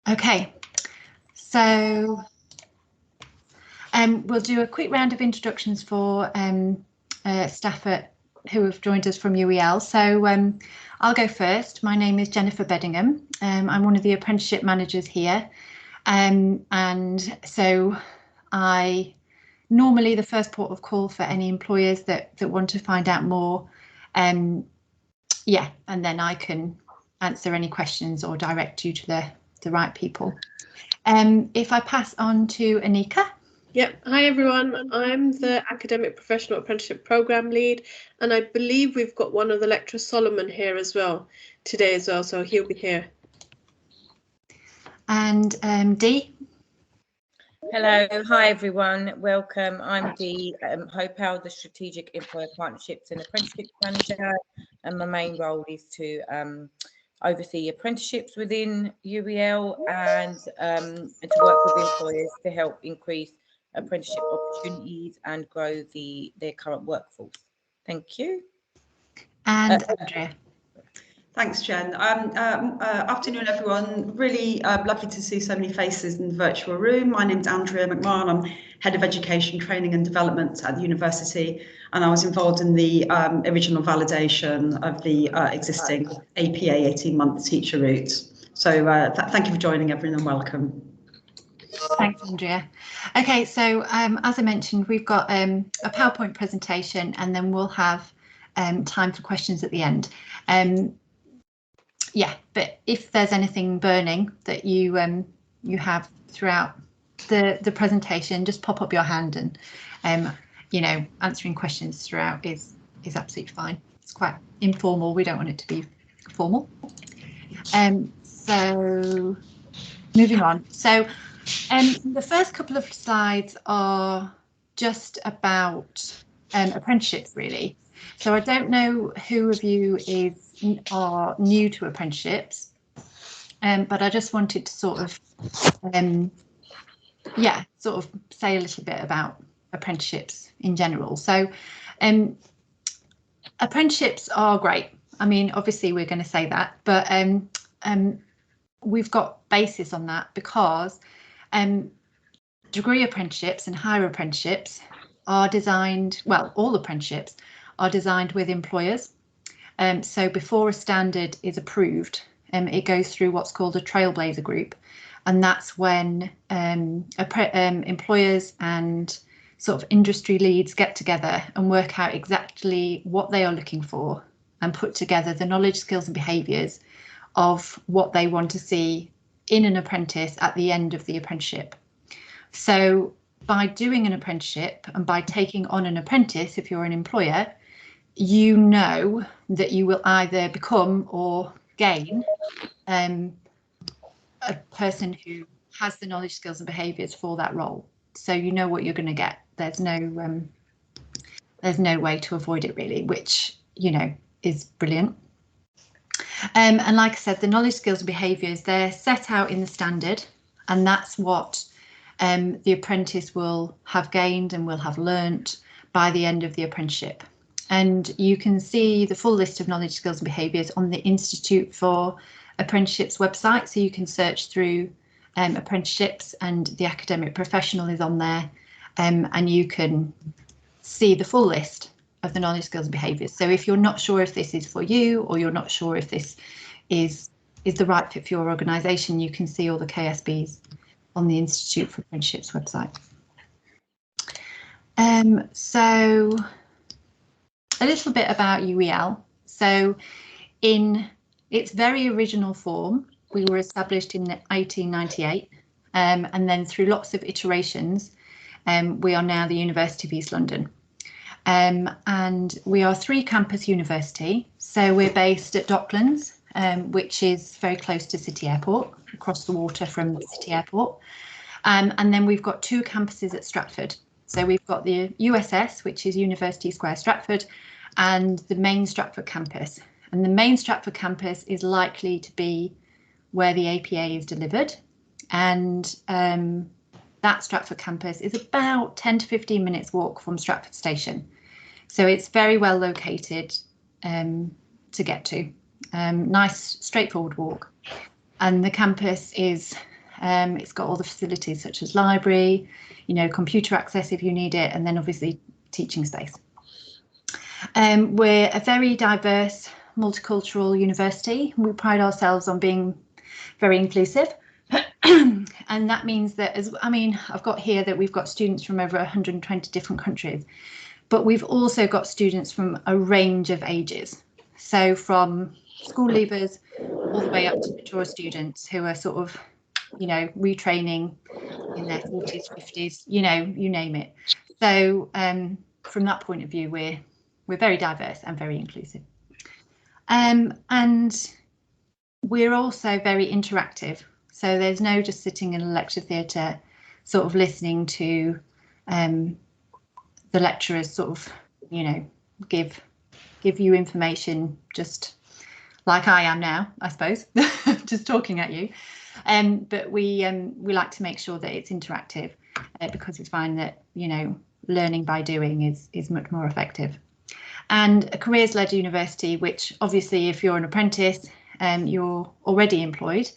Okay, so we'll do a quick round of introductions for staff who have joined us from UEL. So I'll go first. My name is Jennifer Beddingham. I'm one of the apprenticeship managers here. And so normally the first port of call for any employers that want to find out more. Yeah, and then I can answer any questions or direct you to the right people. If I pass on to Anika. Yep. Hi, everyone. I'm the Academic Professional Apprenticeship Programme Lead, and I believe we've got one of the lecturers, Solomon, here as well today as well, so he'll be here. And Dee. Hello, hi everyone, welcome. I'm Dee Hopel, the Strategic Employer Partnerships and Apprenticeship Manager, and my main role is to oversee apprenticeships within UEL and to work with employers to help increase apprenticeship opportunities and grow their current workforce. Thank you. And Andrea. Thanks, Jen. Afternoon, everyone. Really lovely to see so many faces in the virtual room. My name's Andrea McMahon. I'm Head of Education, Training and Development at the university, and I was involved in the original validation of the existing APA 18-month teacher route. So thank you for joining, everyone, and welcome. Thanks, Andrea. Okay, so as I mentioned, we've got a PowerPoint presentation, and then we'll have time for questions at the end. Yeah, but if there's anything burning that you have throughout the presentation, just pop up your hand, and you know, answering questions throughout is absolutely fine. It's quite informal. We don't want it to be formal. So moving on. So the first couple of slides are just about apprenticeships, really. So I don't know who of you are new to apprenticeships, but I just wanted to sort of say a little bit about apprenticeships in general. So apprenticeships are great. I mean, obviously we're going to say that, but we've got basis on that because degree apprenticeships and higher apprenticeships are designed, well, all apprenticeships are designed with employers. So before a standard is approved, it goes through what's called a trailblazer group, and that's when employers and sort of industry leads get together and work out exactly what they are looking for and put together the knowledge, skills and behaviours of what they want to see in an apprentice at the end of the apprenticeship. So by doing an apprenticeship and by taking on an apprentice, if you're an employer, you know that you will either become or gain a person who has the knowledge, skills and behaviours for that role. So you know what you're going to get. There's no way to avoid it, really, which, you know, is brilliant. And like I said, the knowledge, skills and behaviours, they're set out in the standard, and that's what the apprentice will have gained and will have learnt by the end of the apprenticeship. And you can see the full list of knowledge, skills and behaviours on the Institute for Apprenticeships website. So you can search through apprenticeships, and the academic professional is on there, and you can see the full list of the knowledge, skills and behaviours. So if you're not sure if this is for you, or you're not sure if this is the right fit for your organisation, you can see all the KSBs on the Institute for Apprenticeships website. So a little bit about UEL. So in its very original form, we were established in 1898, and then through lots of iterations, we are now the University of East London. And we are a 3-campus university. So we're based at Docklands, which is very close to City Airport, across the water from City Airport. And then we've got 2 campuses at Stratford. So we've got the USS, which is University Square Stratford, and the main Stratford campus. And the main Stratford campus is likely to be where the APA is delivered. And that Stratford campus is about 10 to 15 minutes walk from Stratford Station. So it's very well located to get to. Nice, straightforward walk. And the campus is It's got all the facilities such as library, computer access if you need it, and then obviously teaching space. We're a very diverse, multicultural university. We pride ourselves on being very inclusive. And that means that, I've got here that we've got students from over 120 different countries, but we've also got students from a range of ages. So from school leavers all the way up to mature students who are sort of, retraining in their 40s, 50s, you name it. So from that point of view, we're very diverse and very inclusive. And we're also very interactive. So there's no just sitting in a lecture theatre sort of listening to the lecturers sort of, give you information just like I am now, I suppose, just talking at you. But we like to make sure that it's interactive because we find that, learning by doing is much more effective. And a careers-led university, which obviously if you're an apprentice, you're already employed,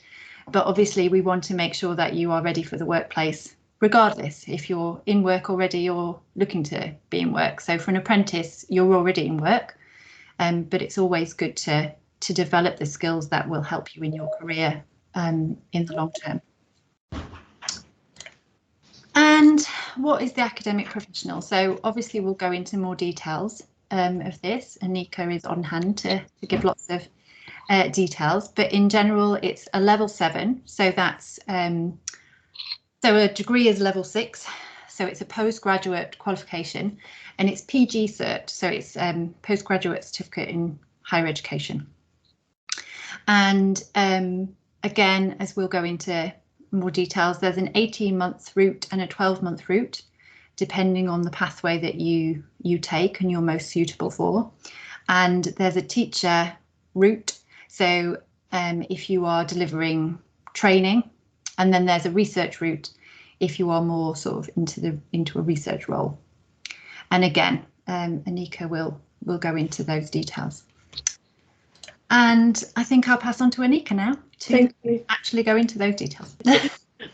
but obviously we want to make sure that you are ready for the workplace, regardless if you're in work already or looking to be in work. So for an apprentice, you're already in work, but it's always good to develop the skills that will help you in your career in the long term. And what is the academic professional? So obviously we'll go into more details of this, and Nika is on hand to give lots of details, but in general it's a level 7, so that's so a degree is level 6, so it's a postgraduate qualification, and it's PG Cert, so it's postgraduate certificate in higher education. And again, as we'll go into more details, there's an 18-month route and a 12-month route, depending on the pathway that you take and you're most suitable for. And there's a teacher route, so if you are delivering training, and then there's a research route if you are more sort of into a research role. And again, Anika will go into those details. And I think I'll pass on to Anika now to actually go into those details.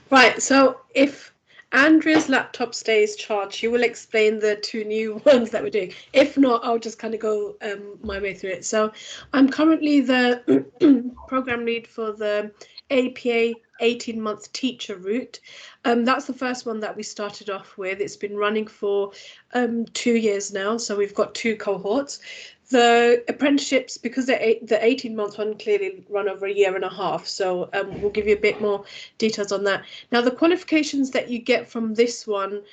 Right, so if Andrea's laptop stays charged, she will explain the 2 new ones that we're doing. If not, I'll just kind of go my way through it. So I'm currently the program lead for the APA 18-month teacher route. That's the first one that we started off with. It's been running for 2 years now, so we've got 2 cohorts. The apprenticeships, because the 18-month one clearly run over 1.5 years, so we'll give you a bit more details on that. Now, the qualifications that you get from this one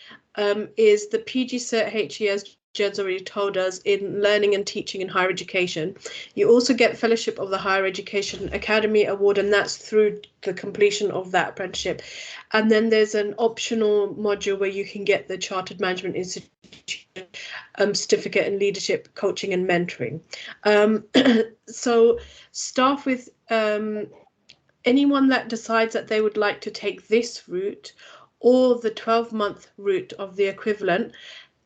is the PG CertHE, as Jed's already told us, in learning and teaching in higher education. You also get Fellowship of the Higher Education Academy Award, and that's through the completion of that apprenticeship. And then there's an optional module where you can get the Chartered Management Institute certificate in leadership, coaching and mentoring. So staff with anyone that decides that they would like to take this route or the 12-month route of the equivalent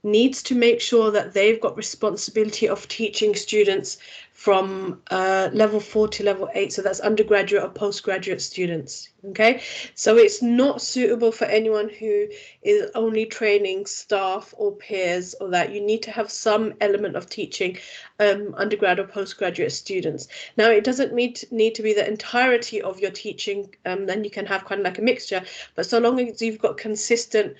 needs to make sure that they've got responsibility of teaching students from level 4 to level 8, so that's undergraduate or postgraduate students. Okay, so it's not suitable for anyone who is only training staff or peers, or that. You need to have some element of teaching undergrad or postgraduate students. Now, it doesn't need to be the entirety of your teaching, then you can have kind of like a mixture, but so long as you've got consistent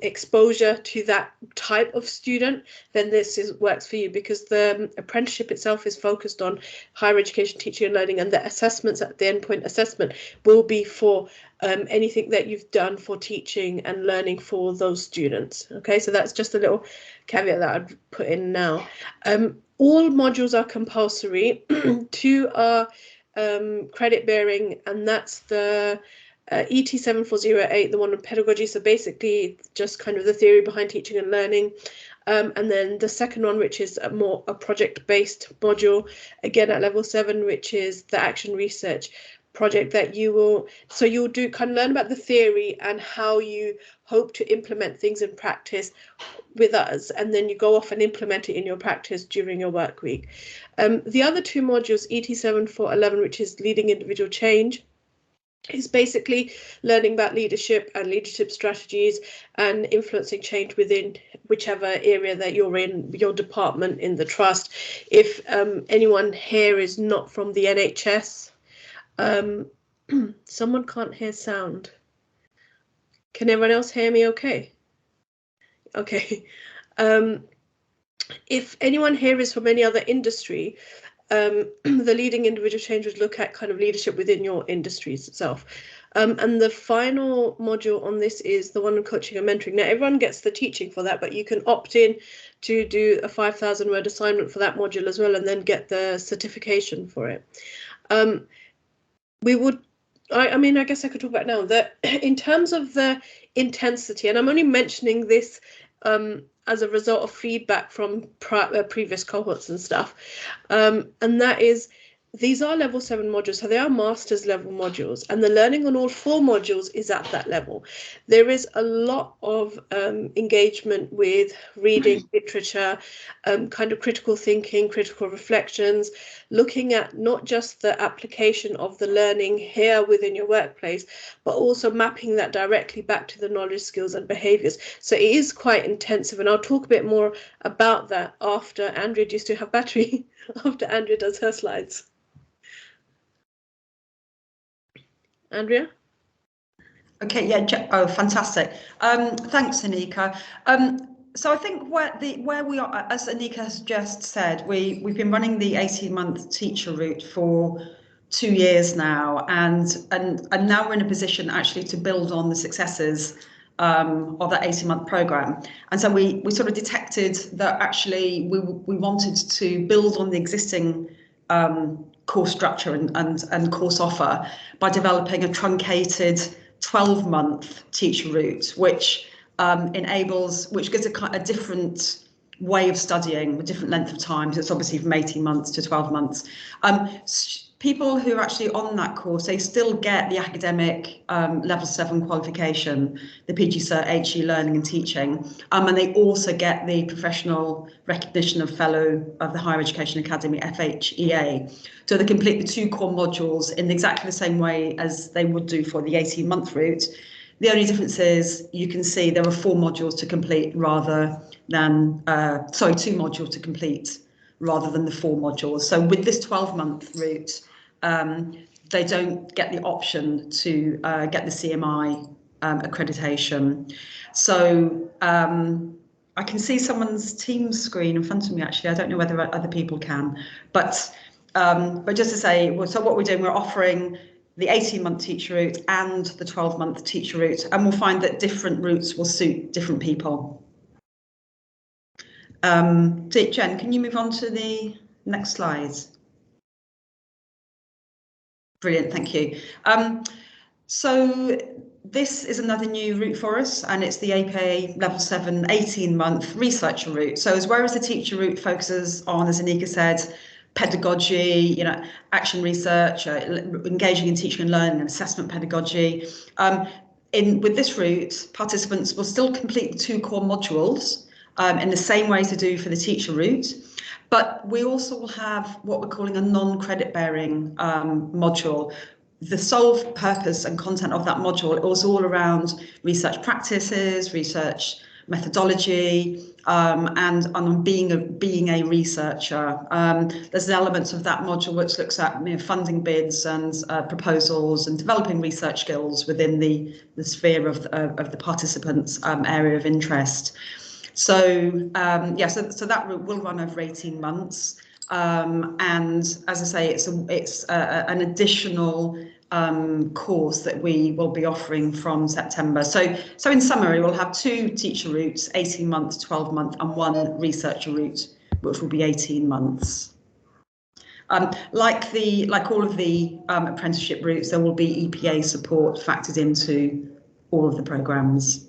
exposure to that type of student, then this works for you, because the apprenticeship itself is focused on higher education, teaching and learning, and the assessments at the endpoint assessment will be for anything that you've done for teaching and learning for those students. Okay, so that's just a little caveat that I'd put in now. All modules are compulsory. 2 are credit bearing, and that's the ET7408, the one on pedagogy, so basically just kind of the theory behind teaching and learning, and then the second one, which is a project-based module, again at level 7, which is the action research project that you'll do, kind of learn about the theory and how you hope to implement things in practice with us, and then you go off and implement it in your practice during your work week. The other 2 modules, ET7411, which is leading individual change, It's basically learning about leadership and leadership strategies and influencing change within whichever area that you're in, your department in the trust. If anyone here is not from the NHS, someone can't hear sound. Can everyone else hear me okay? Okay. If anyone here is from any other industry, the leading individual change would look at kind of leadership within your industries itself. And the final module on this is the one on coaching and mentoring. Now, everyone gets the teaching for that, but you can opt in to do a 5,000 word assignment for that module as well, and then get the certification for it. I mean, I guess I could talk about now that in terms of the intensity, and I'm only mentioning this as a result of feedback from previous cohorts and stuff, and that is, these are level 7 modules, so they are master's level modules, and the learning on all 4 modules is at that level. There is a lot of engagement with reading, literature, kind of critical thinking, critical reflections, looking at not just the application of the learning here within your workplace, but also mapping that directly back to the knowledge, skills and behaviours. So it is quite intensive, and I'll talk a bit more about that after Andrea. Do you still have battery? After Andrea does her slides. Andrea? Okay, yeah, oh, fantastic. Thanks, Anika. So I think where we are, as Anika has just said, we've been running the 18-month teacher route for 2 years now, and now we're in a position actually to build on the successes of that 18-month program. And so we sort of detected that actually we wanted to build on the existing course structure and course offer by developing a truncated 12-month teacher route, which gives a different way of studying, a different length of time. So it's obviously from 18 months to 12 months. People who are actually on that course, they still get the academic level 7 qualification, the PG CertHE learning and teaching, and they also get the professional recognition of Fellow of the Higher Education Academy, FHEA. So they complete the 2 core modules in exactly the same way as they would do for the 18-month route. The only difference is you can see there are 4 modules to complete rather than, 2 modules to complete rather than the 4 modules. So with this 12-month route, they don't get the option to get the CMI accreditation. So I can see someone's Teams screen in front of me, actually. I don't know whether other people can, but just to say, so what we're doing, we're offering the 18-month teacher route and the 12-month teacher route, and we'll find that different routes will suit different people. Jen, can you move on to the next slide? Brilliant, thank you. So this is another new route for us, and it's the APA Level 7 18-month researcher route. So whereas the teacher route focuses on, as Anika said, pedagogy, action research, engaging in teaching and learning and assessment pedagogy, with this route, participants will still complete the 2 core modules in the same way to do for the teacher route. But we also will have what we're calling a non-credit bearing module. The sole purpose and content of that module is all around research practices, research methodology, and on being a researcher. There's elements of that module which looks at funding bids and proposals and developing research skills within the sphere of the participants' area of interest. So so that route will run over 18 months, and as I say, it's an additional course that we will be offering from September. So in summary, we'll have 2 teacher routes, 18 months, 12 months, and 1 researcher route, which will be 18 months. Like all of the apprenticeship routes, there will be EPA support factored into all of the programmes.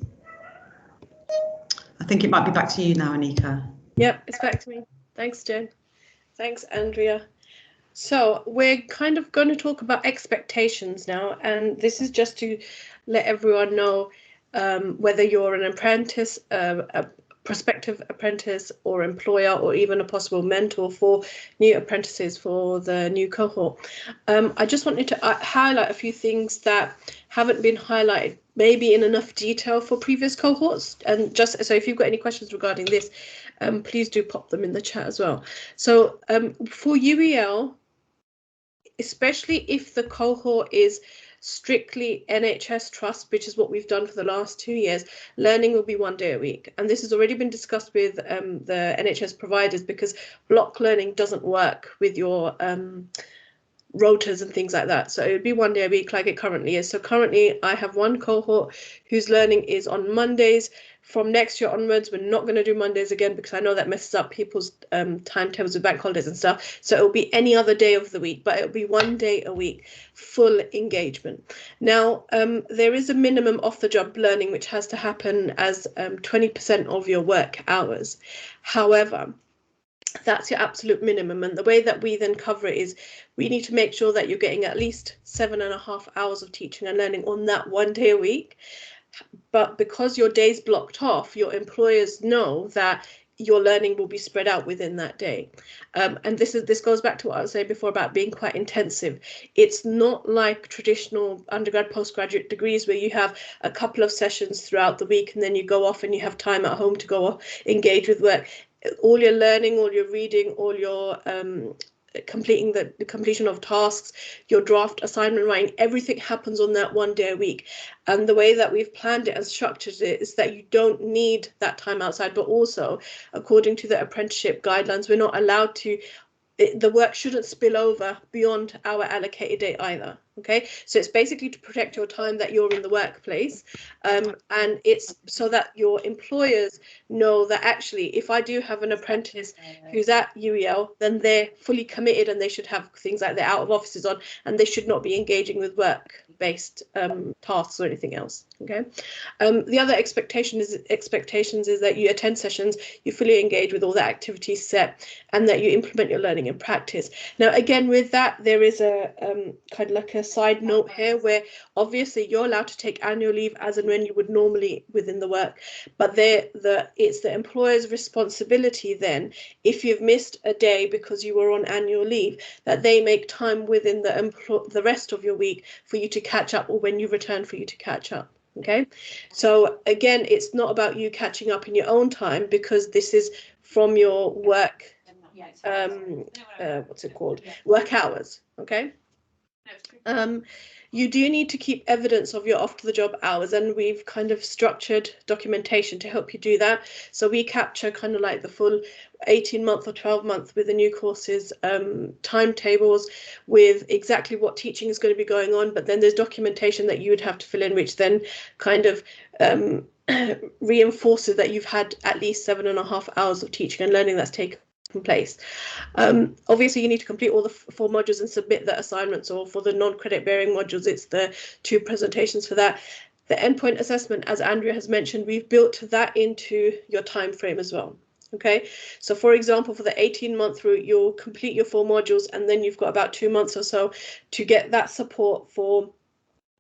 I think it might be back to you now, Anika. Yep, it's back to me. Thanks, Jen. Thanks, Andrea. So we're kind of going to talk about expectations now, and this is just to let everyone know whether you're an apprentice, prospective apprentice or employer, or even a possible mentor for new apprentices for the new cohort. I just wanted to highlight a few things that haven't been highlighted maybe in enough detail for previous cohorts. And just so if you've got any questions regarding this, please do pop them in the chat as well. So for UEL, especially if the cohort is strictly NHS trust, which is what we've done for the last 2 years, learning will be 1 day a week. And this has already been discussed with the NHS providers, because block learning doesn't work with your rotas and things like that. So it would be 1 day a week like it currently is. So currently I have one cohort whose learning is on Mondays. From next year onwards, we're not going to do Mondays again, because I know that messes up people's timetables with bank holidays and stuff. So it'll be any other day of the week, but it'll be 1 day a week, full engagement. Now, there is a minimum off-the-job learning which has to happen as 20% of your work hours. However, that's your absolute minimum, and the way that we then cover it is we need to make sure that you're getting at least 7.5 hours of teaching and learning on that 1 day a week. But because your day's blocked off, your employers know that your learning will be spread out within that day. And this goes back to what I was saying before about being quite intensive. It's not like traditional undergrad, postgraduate degrees where you have a couple of sessions throughout the week and then you go off and you have time at home to go engage with work. All your learning, all your reading, all your completing the completion of tasks, your draft assignment writing, everything happens on that 1 day a week. And the way that we've planned it and structured it is that you don't need that time outside, but also according to the apprenticeship guidelines, we're not allowed to, the work shouldn't spill over beyond our allocated day either. Okay, so it's basically to protect your time that you're in the workplace, and it's so that your employers know that actually if I do have an apprentice who's at UEL, then they're fully committed and they should have things like their out of offices on, and they should not be engaging with work-based tasks or anything else. Okay, the other expectations is that you attend sessions, you fully engage with all the activities set, and that you implement your learning in practice. Now, again, with that, there is a kind of like a side note here where obviously you're allowed to take annual leave as and when you would normally within the work, but it's the employer's responsibility then, if you've missed a day because you were on annual leave, that they make time within the rest of your week for you to catch up, or when you return for you to catch up. Okay, so again, it's not about you catching up in your own time, because this is from your work what's it called, work hours. Okay, you do need to keep evidence of your off-the-job hours, and we've kind of structured documentation to help you do that. So we capture kind of like the full 18-month or 12-month with the new courses timetables with exactly what teaching is going to be going on, but then there's documentation that you would have to fill in, which then kind of reinforces that you've had at least 7.5 hours of teaching and learning that's taken place. Obviously you need to complete all the 4 modules and submit the assignments, or for the non-credit bearing modules it's the 2 presentations for that. The endpoint assessment, as Andrea has mentioned, we've built that into your time frame as well. Okay, so for example, for the 18-month route, you'll complete your 4 modules, and then you've got about 2 months or so to get that support for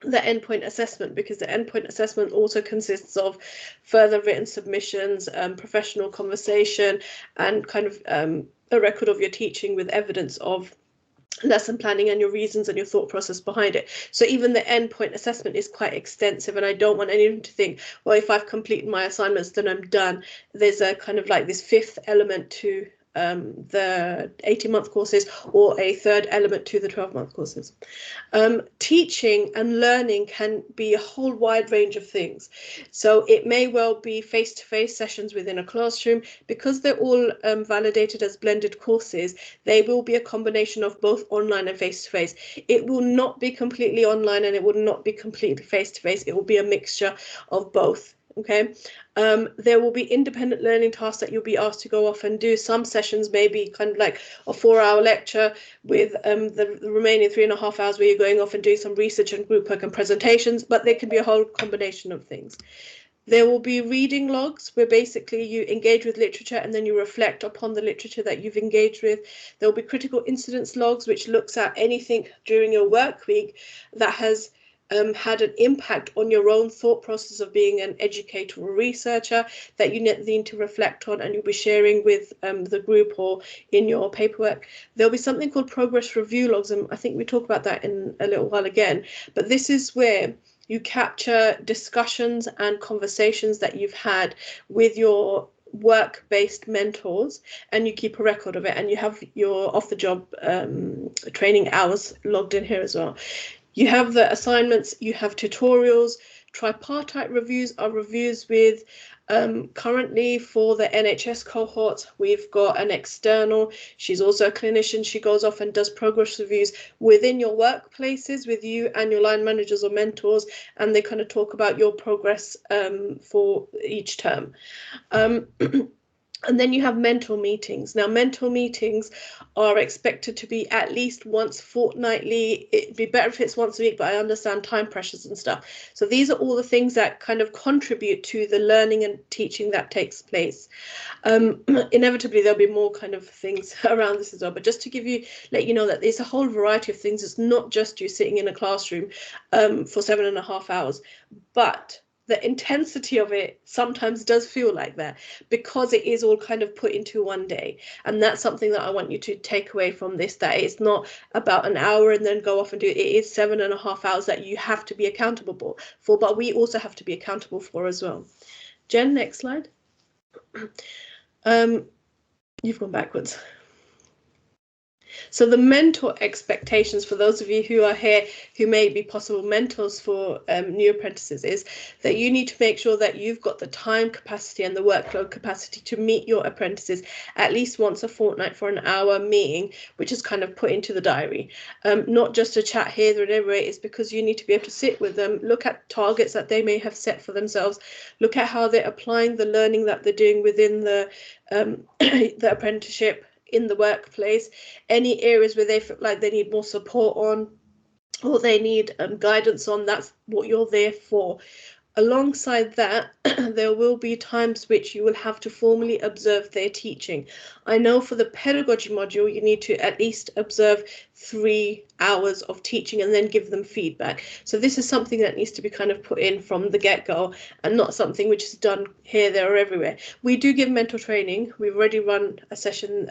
the endpoint assessment, because the endpoint assessment also consists of further written submissions, professional conversation, and kind of a record of your teaching with evidence of lesson planning and your reasons and your thought process behind it. So even the endpoint assessment is quite extensive, and I don't want anyone to think, well, if I've completed my assignments, then I'm done. There's a kind of like this 5th element to the 18-month courses, or a 3rd element to the 12-month courses. Teaching and learning can be a whole wide range of things. So it may well be face-to-face sessions within a classroom. Because they're all validated as blended courses, they will be a combination of both online and face-to-face. It will not be completely online and it will not be completely face-to-face. It will be a mixture of both. Okay, there will be independent learning tasks that you'll be asked to go off and do. Some sessions may be kind of like a 4-hour lecture with the remaining 3.5 hours where you're going off and doing some research and group work and presentations, but there can be a whole combination of things. There will be reading logs where basically you engage with literature and then you reflect upon the literature that you've engaged with. There will be critical incidents logs, which looks at anything during your work week that has had an impact on your own thought process of being an educator or researcher that you need to reflect on, and you'll be sharing with the group or in your paperwork. There'll be something called progress review logs, and I think we talk about that in a little while again, but this is where you capture discussions and conversations that you've had with your work-based mentors, and you keep a record of it, and you have your off-the-job training hours logged in here as well. You have the assignments, you have tutorials. Tripartite reviews are reviews with, currently for the NHS cohorts, we've got an external. She's also a clinician. She goes off and does progress reviews within your workplaces with you and your line managers or mentors, and they kind of talk about your progress for each term. And then you have mentor meetings. Now, mentor meetings are expected to be at least once fortnightly. It'd be better if it's once a week, but I understand time pressures and stuff. So these are all the things that kind of contribute to the learning and teaching that takes place. Inevitably, there'll be more kind of things around this as well. But just to let you know that there's a whole variety of things. It's not just you sitting in a classroom for 7.5 hours, but the intensity of it sometimes does feel like that because it is all kind of put into one day. And that's something that I want you to take away from this, that it's not about an hour and then go off and do it. It is 7.5 hours that you have to be accountable for, but we also have to be accountable for as well. Jen, next slide. You've gone backwards. So the mentor expectations for those of you who are here who may be possible mentors for new apprentices is that you need to make sure that you've got the time capacity and the workload capacity to meet your apprentices at least once a fortnight for an hour meeting, which is kind of put into the diary. Not just a chat here, there and everywhere. It's because you need to be able to sit with them, look at targets that they may have set for themselves, look at how they're applying the learning that they're doing within the apprenticeship, in the workplace, any areas where they feel like they need more support on or they need guidance on. That's what you're there for. Alongside that, there will be times which you will have to formally observe their teaching. I know for the pedagogy module, you need to at least observe 3 hours of teaching and then give them feedback. So this is something that needs to be kind of put in from the get-go and not something which is done here, there or everywhere. We do give mentor training. We've already run a session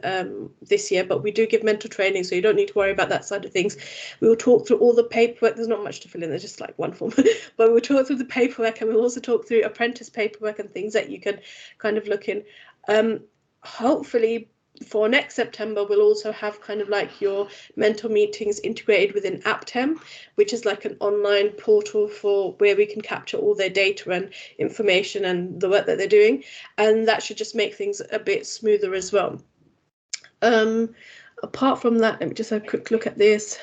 this year, but we do give mentor training, so you don't need to worry about that side of things. We will talk through all the paperwork. There's not much to fill in, there's just like one form, but we'll talk through the paperwork, and we'll also talk through apprentice paperwork and things that you can kind of look in. Hopefully for next September, we'll also have kind of like your mentor meetings integrated within Apptem, which is like an online portal for where we can capture all their data and information and the work that they're doing. And that should just make things a bit smoother as well. Apart from that, let me just have a quick look at this.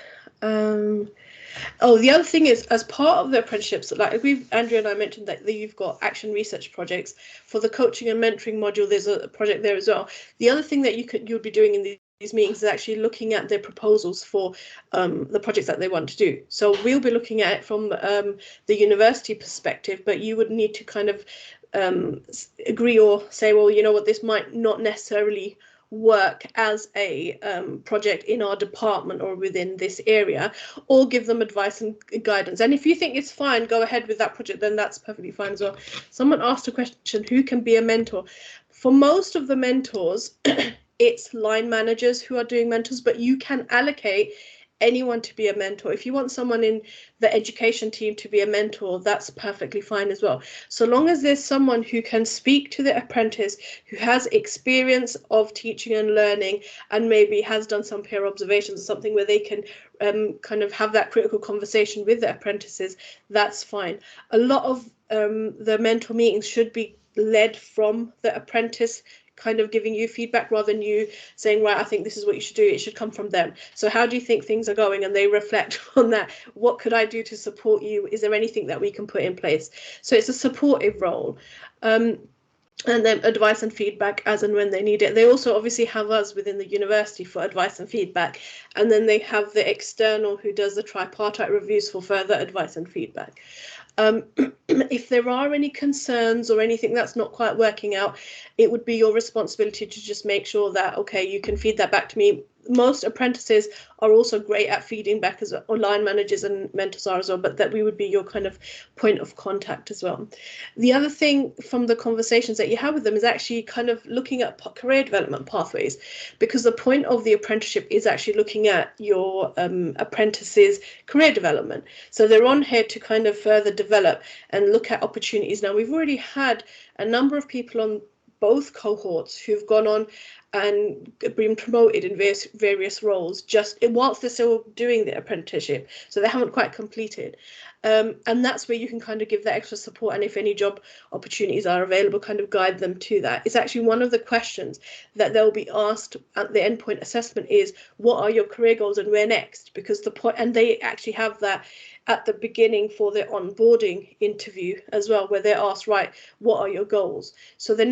Oh, the other thing is, as part of the apprenticeships, like Andrea and I mentioned that you've got action research projects for the coaching and mentoring module. There's a project there as well. The other thing that you'll be doing in these meetings is actually looking at their proposals for the projects that they want to do. So we'll be looking at it from the university perspective, but you would need to kind of agree or say, well, you know what, this might not necessarily work as a project in our department or within this area, or give them advice and guidance. And if you think it's fine, go ahead with that project, then that's perfectly fine as well. Someone asked a question, who can be a mentor? For most of the mentors, it's line managers who are doing mentors, but you can allocate anyone to be a mentor. If you want someone in the education team to be a mentor, that's perfectly fine as well. So long as there's someone who can speak to the apprentice, who has experience of teaching and learning, and maybe has done some peer observations or something where they can kind of have that critical conversation with the apprentices, that's fine. A lot of the mentor meetings should be led from the apprentice, kind of giving you feedback rather than you saying, right, I think this is what you should do. It should come from them. So how do you think things are going? And they reflect on that. What could I do to support you? Is there anything that we can put in place? So it's a supportive role. And then advice and feedback as and when they need it. They also obviously have us within the university for advice and feedback. And then they have the external who does the tripartite reviews for further advice and feedback. If there are any concerns or anything that's not quite working out, it would be your responsibility to just make sure that, okay, you can feed that back to me. most apprentices are also great at feeding back, as or line managers and mentors are as well, but that we would be your kind of point of contact as well. The other thing from the conversations that you have with them is actually kind of looking at career development pathways, because the point of the apprenticeship is actually looking at your apprentices' career development. So they're on here to kind of further develop and look at opportunities. Now, we've already had a number of people on both cohorts who've gone on and been promoted in various roles just whilst they're still doing the apprenticeship, so they haven't quite completed, and that's where you can kind of give that extra support, and if any job opportunities are available, kind of guide them to that. It's actually one of the questions that they'll be asked at the endpoint assessment is, what are your career goals and where next? Because the point, and they actually have that at the beginning for their onboarding interview as well, where they're asked, right, what are your goals? So they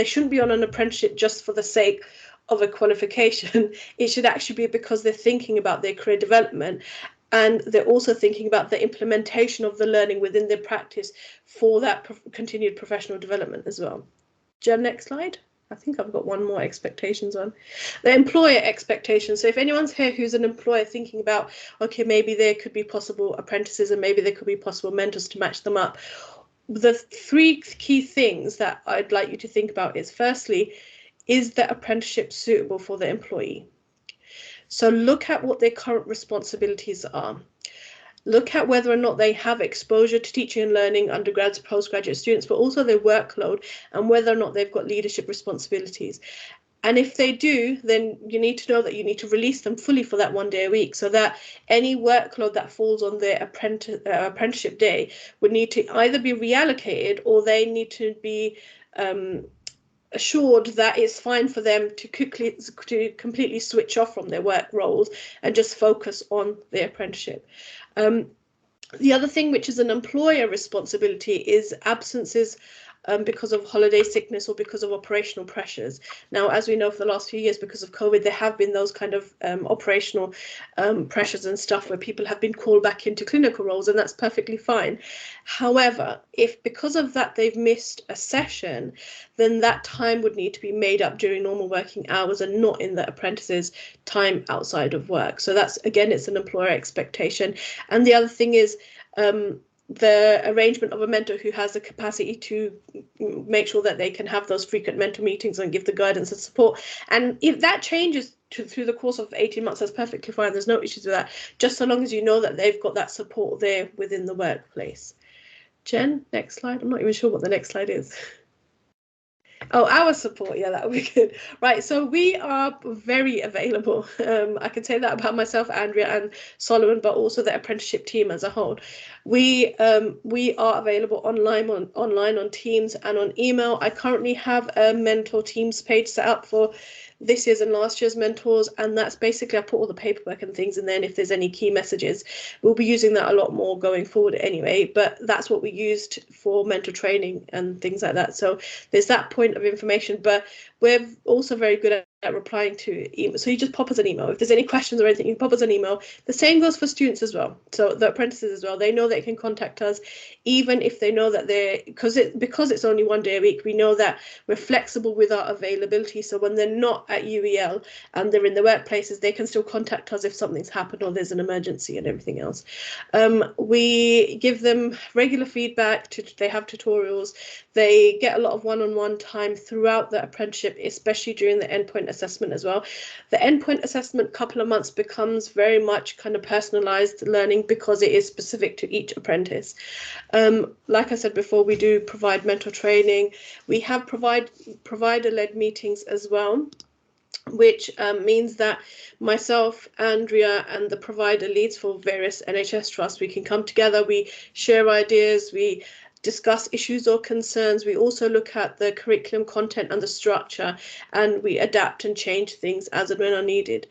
shouldn't be on an apprenticeship just for the sake of a qualification. It should actually be because they're thinking about their career development, and they're also thinking about the implementation of the learning within their practice for that continued professional development as well. Jen, next slide. I think I've got one more expectations on. The employer expectations. So if anyone's here who's an employer thinking about, okay, maybe there could be possible apprentices and maybe there could be possible mentors to match them up, the three key things that I'd like you to think about is, firstly, is the apprenticeship suitable for the employee? So look at what their current responsibilities are. Look at whether or not they have exposure to teaching and learning, undergrads, postgraduate students, but also their workload and whether or not they've got leadership responsibilities. And if they do, then you need to know that you need to release them fully for that 1 day a week, so that any workload that falls on their apprenticeship day would need to either be reallocated, or they need to be assured that it's fine for them to completely switch off from their work roles and just focus on their apprenticeship. The other thing, which is an employer responsibility, is absences because of holiday sickness or because of operational pressures. Now, as we know, for the last few years, because of COVID, there have been those kind of operational pressures and stuff where people have been called back into clinical roles, and that's perfectly fine. However, if because of that they've missed a session, then that time would need to be made up during normal working hours and not in the apprentice's time outside of work. So that's, again, it's an employer expectation. And the other thing is, the arrangement of a mentor who has the capacity to make sure that they can have those frequent mentor meetings and give the guidance and support. And if that changes through the course of 18 months, that's perfectly fine. There's no issues with that, just so long as you know that they've got that support there within the workplace. Jen, next slide. I'm not even sure what the next slide is. Oh, our support. Yeah, that would be good. Right. So we are very available. I can say that about myself, Andrea, and Solomon, but also the apprenticeship team as a whole. We are available online on Teams and on email. I currently have a mentor Teams page set up for this year's and last year's mentors, and that's basically, I put all the paperwork and things in there, and if there's any key messages, we'll be using that a lot more going forward anyway, but that's what we used for mentor training and things like that. So there's that point of information, but we're also very good at replying to email. So you just pop us an email. If there's any questions or anything, you can pop us an email. The same goes for students as well. So the apprentices as well, they know they can contact us, even if they know that because it's only 1 day a week, we know that we're flexible with our availability. So when they're not at UEL and they're in the workplaces, they can still contact us if something's happened or there's an emergency and everything else. We give them regular feedback. They have tutorials. They get a lot of one-on-one time throughout the apprenticeship, especially during the endpoint assessment as well. The endpoint assessment couple of months becomes very much kind of personalized learning because it is specific to each apprentice. Like I said before, we do provide mentor training. We have provider-led meetings as well, which means that myself, Andrea, and the provider leads for various NHS trusts, we can come together, we share ideas, we discuss issues or concerns. We also look at the curriculum content and the structure, and we adapt and change things as and when are needed.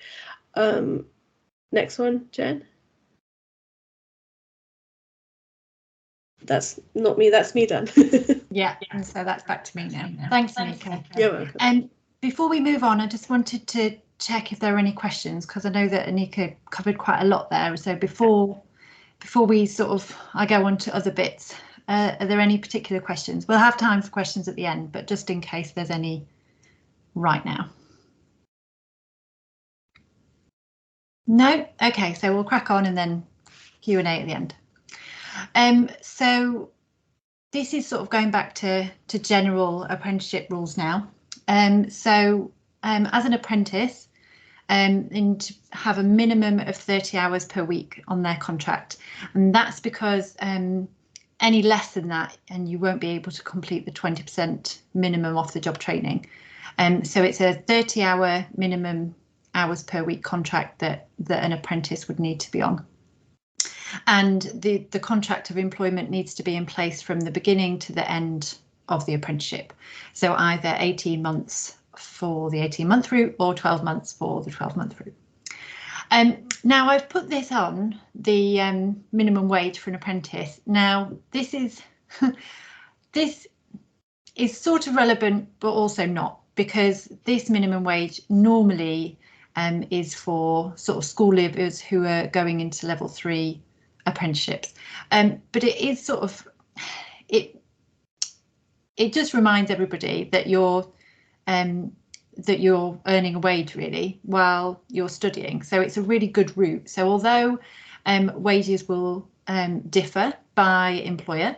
Next one, Jen. That's not me, that's me done. Yeah, and so that's back to me now. Thanks, Anika. You're welcome. And before we move on, I just wanted to check if there are any questions, because I know that Anika covered quite a lot there. So before we I go on to other bits, are there any particular questions? We'll have time for questions at the end, but just in case there's any right now. No? Okay, so we'll crack on and then Q&A at the end. So this is sort of going back to general apprenticeship rules now. As an apprentice, and to have a minimum of 30 hours per week on their contract, and that's because any less than that and you won't be able to complete the 20% minimum off the job training. So it's a 30-hour minimum hours per week contract that an apprentice would need to be on. And the contract of employment needs to be in place from the beginning to the end of the apprenticeship. So either 18 months for the 18-month route or 12 months for the 12-month route. Now I've put this on the minimum wage for an apprentice. Now this is this is sort of relevant, but also not, because this minimum wage normally is for sort of school leavers who are going into level 3 apprenticeships. But it is sort of, it just reminds everybody that you're earning a wage really while you're studying. So it's a really good route. So although wages will differ by employer,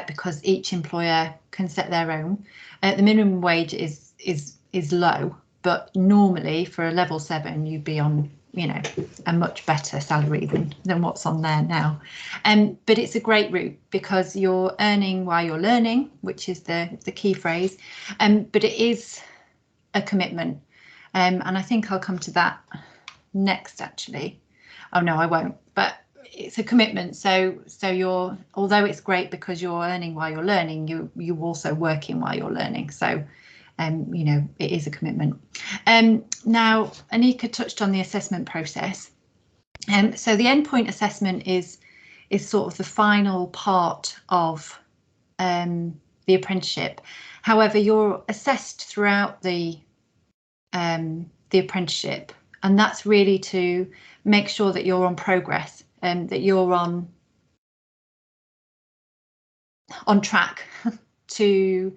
because each employer can set their own, the minimum wage is low, but normally for a level 7 you'd be on, you know, a much better salary than what's on there now. But it's a great route because you're earning while you're learning, which is the key phrase. But it is a commitment, and I think I'll come to that next actually. Oh no, I won't, but it's a commitment. So you're, although it's great because you're earning while you're learning, you're also working while you're learning. So you know, it is a commitment. Now Anika touched on the assessment process. So the endpoint assessment is sort of the final part of the apprenticeship. However, you're assessed throughout the apprenticeship, and that's really to make sure that you're on progress and that you're on track to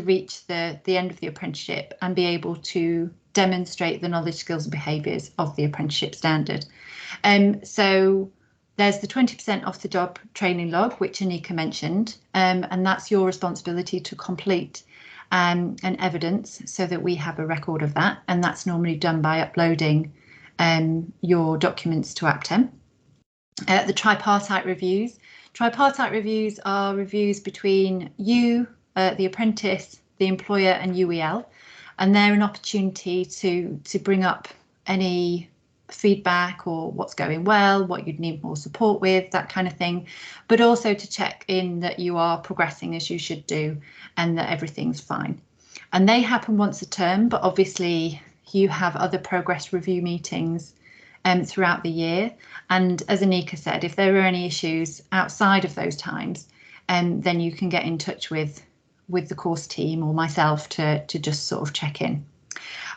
reach the end of the apprenticeship and be able to demonstrate the knowledge, skills and behaviours of the apprenticeship standard. So there's the 20% off the job training log, which Anika mentioned, and that's your responsibility to complete an evidence so that we have a record of that, and that's normally done by uploading your documents to Aptem. The tripartite reviews. Tripartite reviews are reviews between you, the apprentice, the employer and UEL, and they're an opportunity to bring up any feedback or what's going well, what you'd need more support with, that kind of thing, but also to check in that you are progressing as you should do and that everything's fine. And they happen once a term, but obviously you have other progress review meetings throughout the year. And as Anika said, if there are any issues outside of those times, then you can get in touch with the course team or myself to just sort of check in.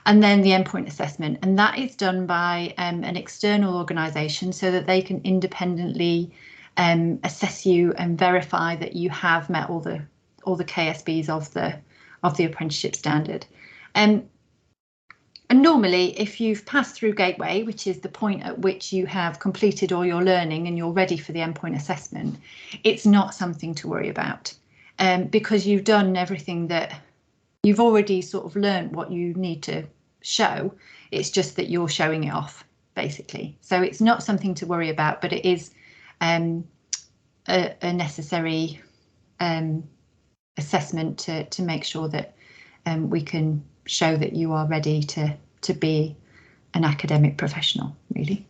And then the endpoint assessment, and that is done by an external organisation so that they can independently assess you and verify that you have met all the KSBs of the apprenticeship standard. And normally, if you've passed through Gateway, which is the point at which you have completed all your learning and you're ready for the endpoint assessment, it's not something to worry about, because you've done everything that you've already sort of learned what you need to show. It's just that you're showing it off, basically. So it's not something to worry about, but it is a necessary assessment to make sure that we can show that you are ready to be an academic professional, really.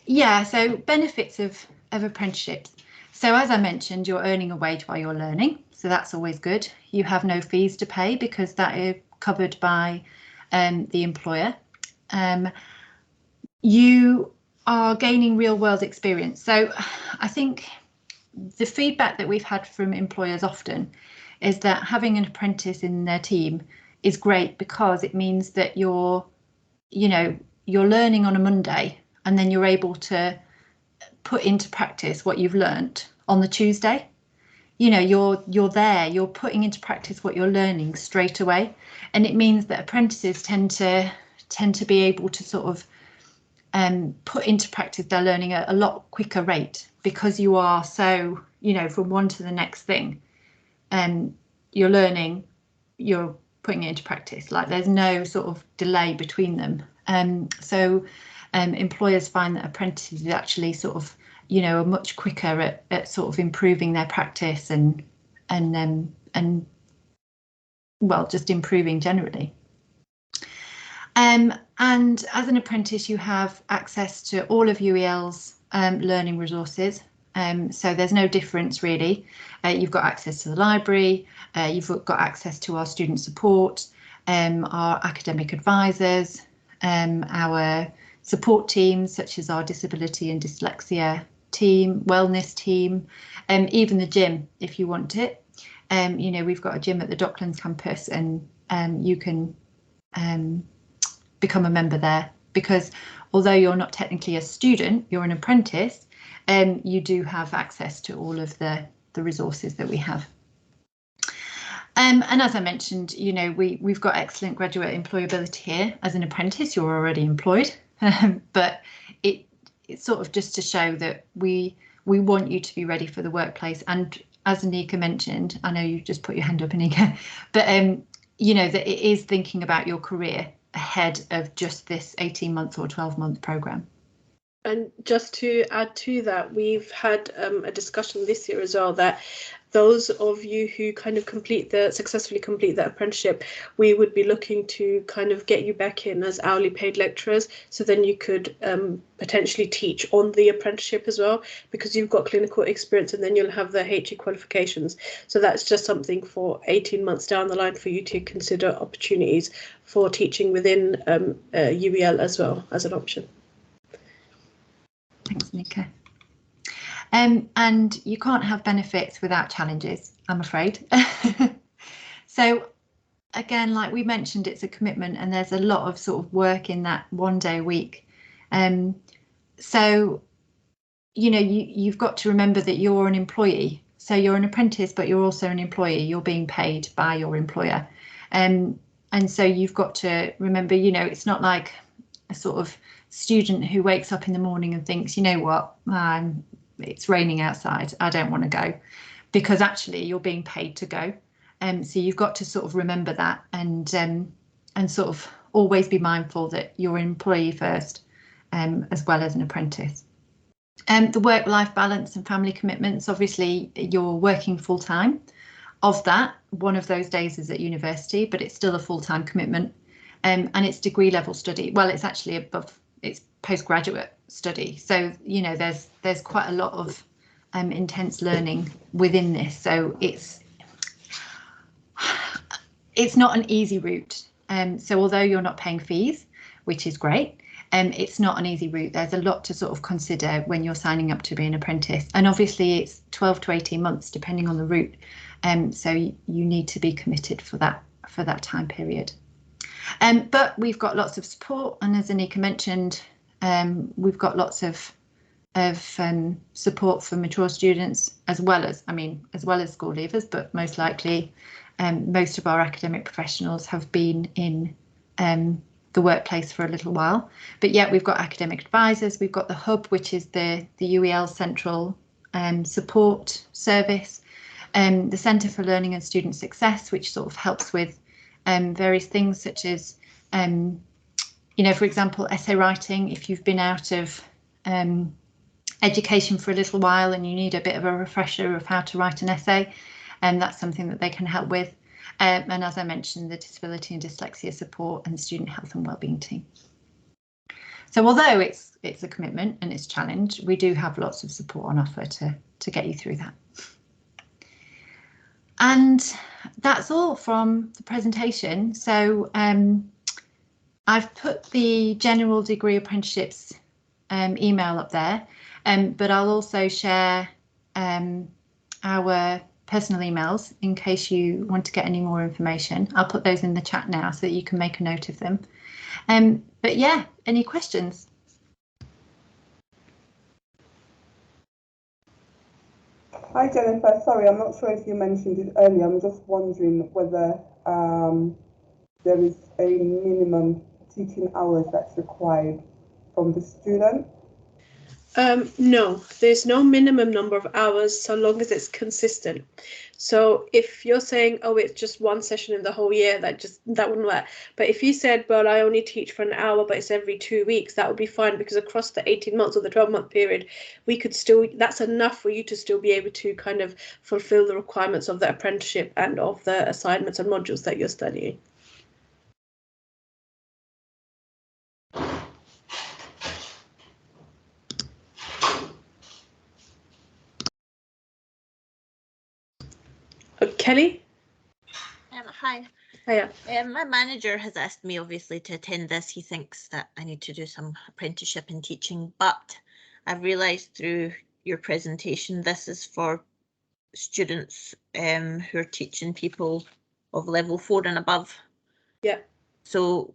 Yeah, so benefits of apprenticeships. So as I mentioned, you're earning a wage while you're learning, so that's always good. You have no fees to pay because that is covered by the employer. You are gaining real world experience. So I think the feedback that we've had from employers often is that having an apprentice in their team is great because it means that you're learning on a Monday and then you're able to put into practice what you've learnt on the Tuesday. you know, you're there, you're putting into practice what you're learning straight away, and it means that apprentices tend to be able to sort of put into practice their learning at a lot quicker rate, because you are so, you know, from one to the next thing, and you're learning, you're putting it into practice. Like there's no sort of delay between them. So employers find that apprentices actually sort of, you know, are much quicker at sort of improving their practice and well, just improving generally. And as an apprentice, you have access to all of UEL's learning resources. So there's no difference really. You've got access to the library, you've got access to our student support, our academic advisors, our support teams such as our disability and dyslexia team, wellness team, even the gym if you want it. You know, we've got a gym at the Docklands campus, and you can become a member there, because although you're not technically a student, you're an apprentice, you do have access to all of the resources that we have. And as I mentioned, you know, we've got excellent graduate employability here. As an apprentice, you're already employed, but it's sort of just to show that we want you to be ready for the workplace. And as Anika mentioned, I know you just put your hand up, Anika, but you know, that it is thinking about your career ahead of just this 18-month or 12-month programme. And just to add to that, we've had a discussion this year as well that those of you who kind of successfully complete the apprenticeship, we would be looking to kind of get you back in as hourly paid lecturers, so then you could potentially teach on the apprenticeship as well, because you've got clinical experience, and then you'll have the HE qualifications. So that's just something for 18 months down the line for you to consider opportunities for teaching within UEL as well as an option. Thanks, Nika. And you can't have benefits without challenges, I'm afraid. So again, like we mentioned, it's a commitment, and there's a lot of sort of work in that 1 day a week. So, you know, you've got to remember that you're an employee. So you're an apprentice, but you're also an employee. You're being paid by your employer. And so you've got to remember, you know, it's not like a sort of student who wakes up in the morning and thinks, you know what, it's raining outside, I don't want to go, because actually you're being paid to go. So you've got to sort of remember that, and sort of always be mindful that you're an employee first, as well as an apprentice. The work-life balance and family commitments, obviously you're working full-time. Of that, one of those days is at university, but it's still a full-time commitment, and it's degree level study. Well, it's actually it's postgraduate study, so you know there's quite a lot of intense learning within this. So it's not an easy route. So although you're not paying fees, which is great, it's not an easy route. There's a lot to sort of consider when you're signing up to be an apprentice, and obviously it's 12 to 18 months depending on the route. So you need to be committed for that time period. But we've got lots of support, and as Anika mentioned, we've got lots of support for mature students, as well as school leavers, but most likely most of our academic professionals have been in the workplace for a little while. But yet we've got academic advisors, we've got the hub, which is the UEL central support service, the Centre for Learning and Student Success, which sort of helps with various things such as, you know, for example, essay writing. If you've been out of education for a little while and you need a bit of a refresher of how to write an essay, that's something that they can help with. And as I mentioned, the disability and dyslexia support and the student health and wellbeing team. So although it's a commitment and it's a challenge, we do have lots of support on offer to get you through that. And that's all from the presentation. So I've put the general degree apprenticeships email up there, but I'll also share our personal emails in case you want to get any more information. I'll put those in the chat now so that you can make a note of them. But yeah, any questions? Hi Jennifer, sorry, I'm not sure if you mentioned it earlier. I'm just wondering whether there is a minimum teaching hours that's required from the student. No, there's no minimum number of hours so long as it's consistent. So if you're saying, oh, it's just one session in the whole year, that wouldn't work. But if you said, well, I only teach for an hour, but it's every 2 weeks, that would be fine, because across the 18 months or the 12-month period, we could still, that's enough for you to still be able to kind of fulfill the requirements of the apprenticeship and of the assignments and modules that you're studying. Kelly? Hi. Hiya. My manager has asked me obviously to attend this. He thinks that I need to do some apprenticeship in teaching, but I've realised through your presentation this is for students who are teaching people of level 4 and above. Yeah. So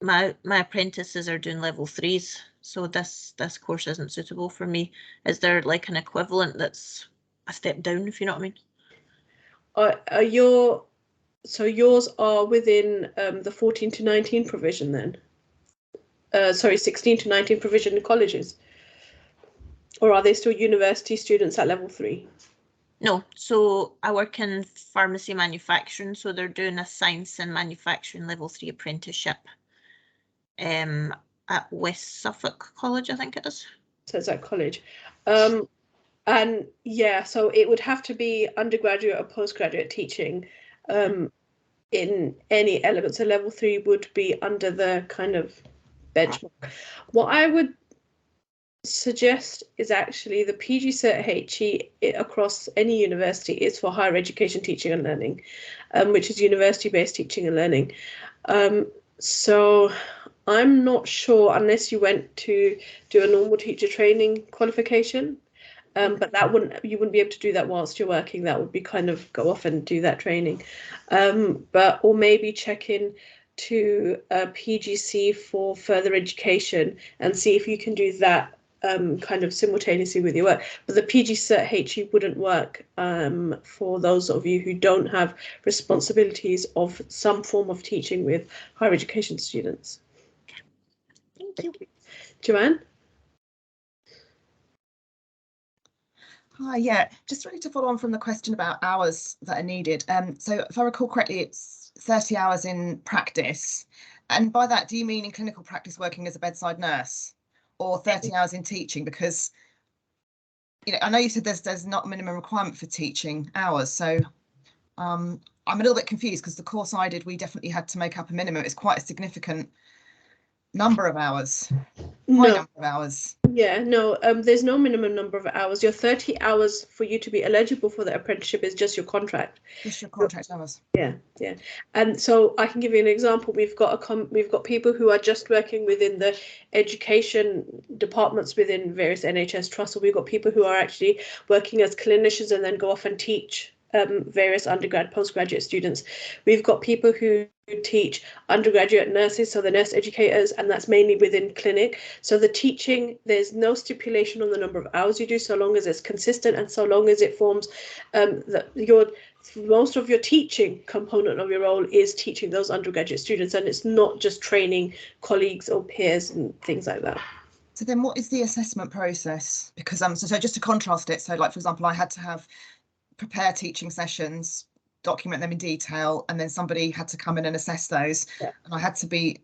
my apprentices are doing level 3s, so this course isn't suitable for me. Is there like an equivalent that's a step down, if you know what I mean? So yours are within the 14 to 19 provision then? Sorry, 16 to 19 provision in colleges? Or are they still university students at level 3? No, so I work in pharmacy manufacturing, so they're doing a science and manufacturing level 3 apprenticeship at West Suffolk College, I think it is. So it's at college. And yeah, so it would have to be undergraduate or postgraduate teaching in any elements. So level 3 would be under the kind of benchmark. What I would suggest is actually the PG CertHE across any university is for higher education teaching and learning, which is university-based teaching and learning. So I'm not sure unless you went to do a normal teacher training qualification. But you wouldn't be able to do that whilst you're working. That would be kind of go off and do that training. Or maybe check in to PGC for further education and see if you can do that kind of simultaneously with your work. But the PG CertHE wouldn't work for those of you who don't have responsibilities of some form of teaching with higher education students. Thank you. Joanne? Hi, yeah, just really to follow on from the question about hours that are needed. So if I recall correctly, it's 30 hours in practice. And by that, do you mean in clinical practice working as a bedside nurse, or 30 hours in teaching? Because, you know, I know you said there's not a minimum requirement for teaching hours. So I'm a little bit confused, because the course I did, we definitely had to make up a minimum. It's quite a significant number of hours. Number of hours. Yeah, no, there's no minimum number of hours. Your 30 hours for you to be eligible for the apprenticeship is just your contract. Just your contract hours. Yeah. And so I can give you an example. We've got people who are just working within the education departments within various NHS trusts. So we've got people who are actually working as clinicians and then go off and teach various undergrad, postgraduate students. We've got people who teach undergraduate nurses, so the nurse educators, and that's mainly within clinic. So the teaching, there's no stipulation on the number of hours you do, so long as it's consistent and so long as it forms most of your teaching component of your role is teaching those undergraduate students, and it's not just training colleagues or peers and things like that. So then what is the assessment process? Because so just to contrast it, so like, for example, I had to prepare teaching sessions, document them in detail, and then somebody had to come in and assess those. Yeah. And I had to be,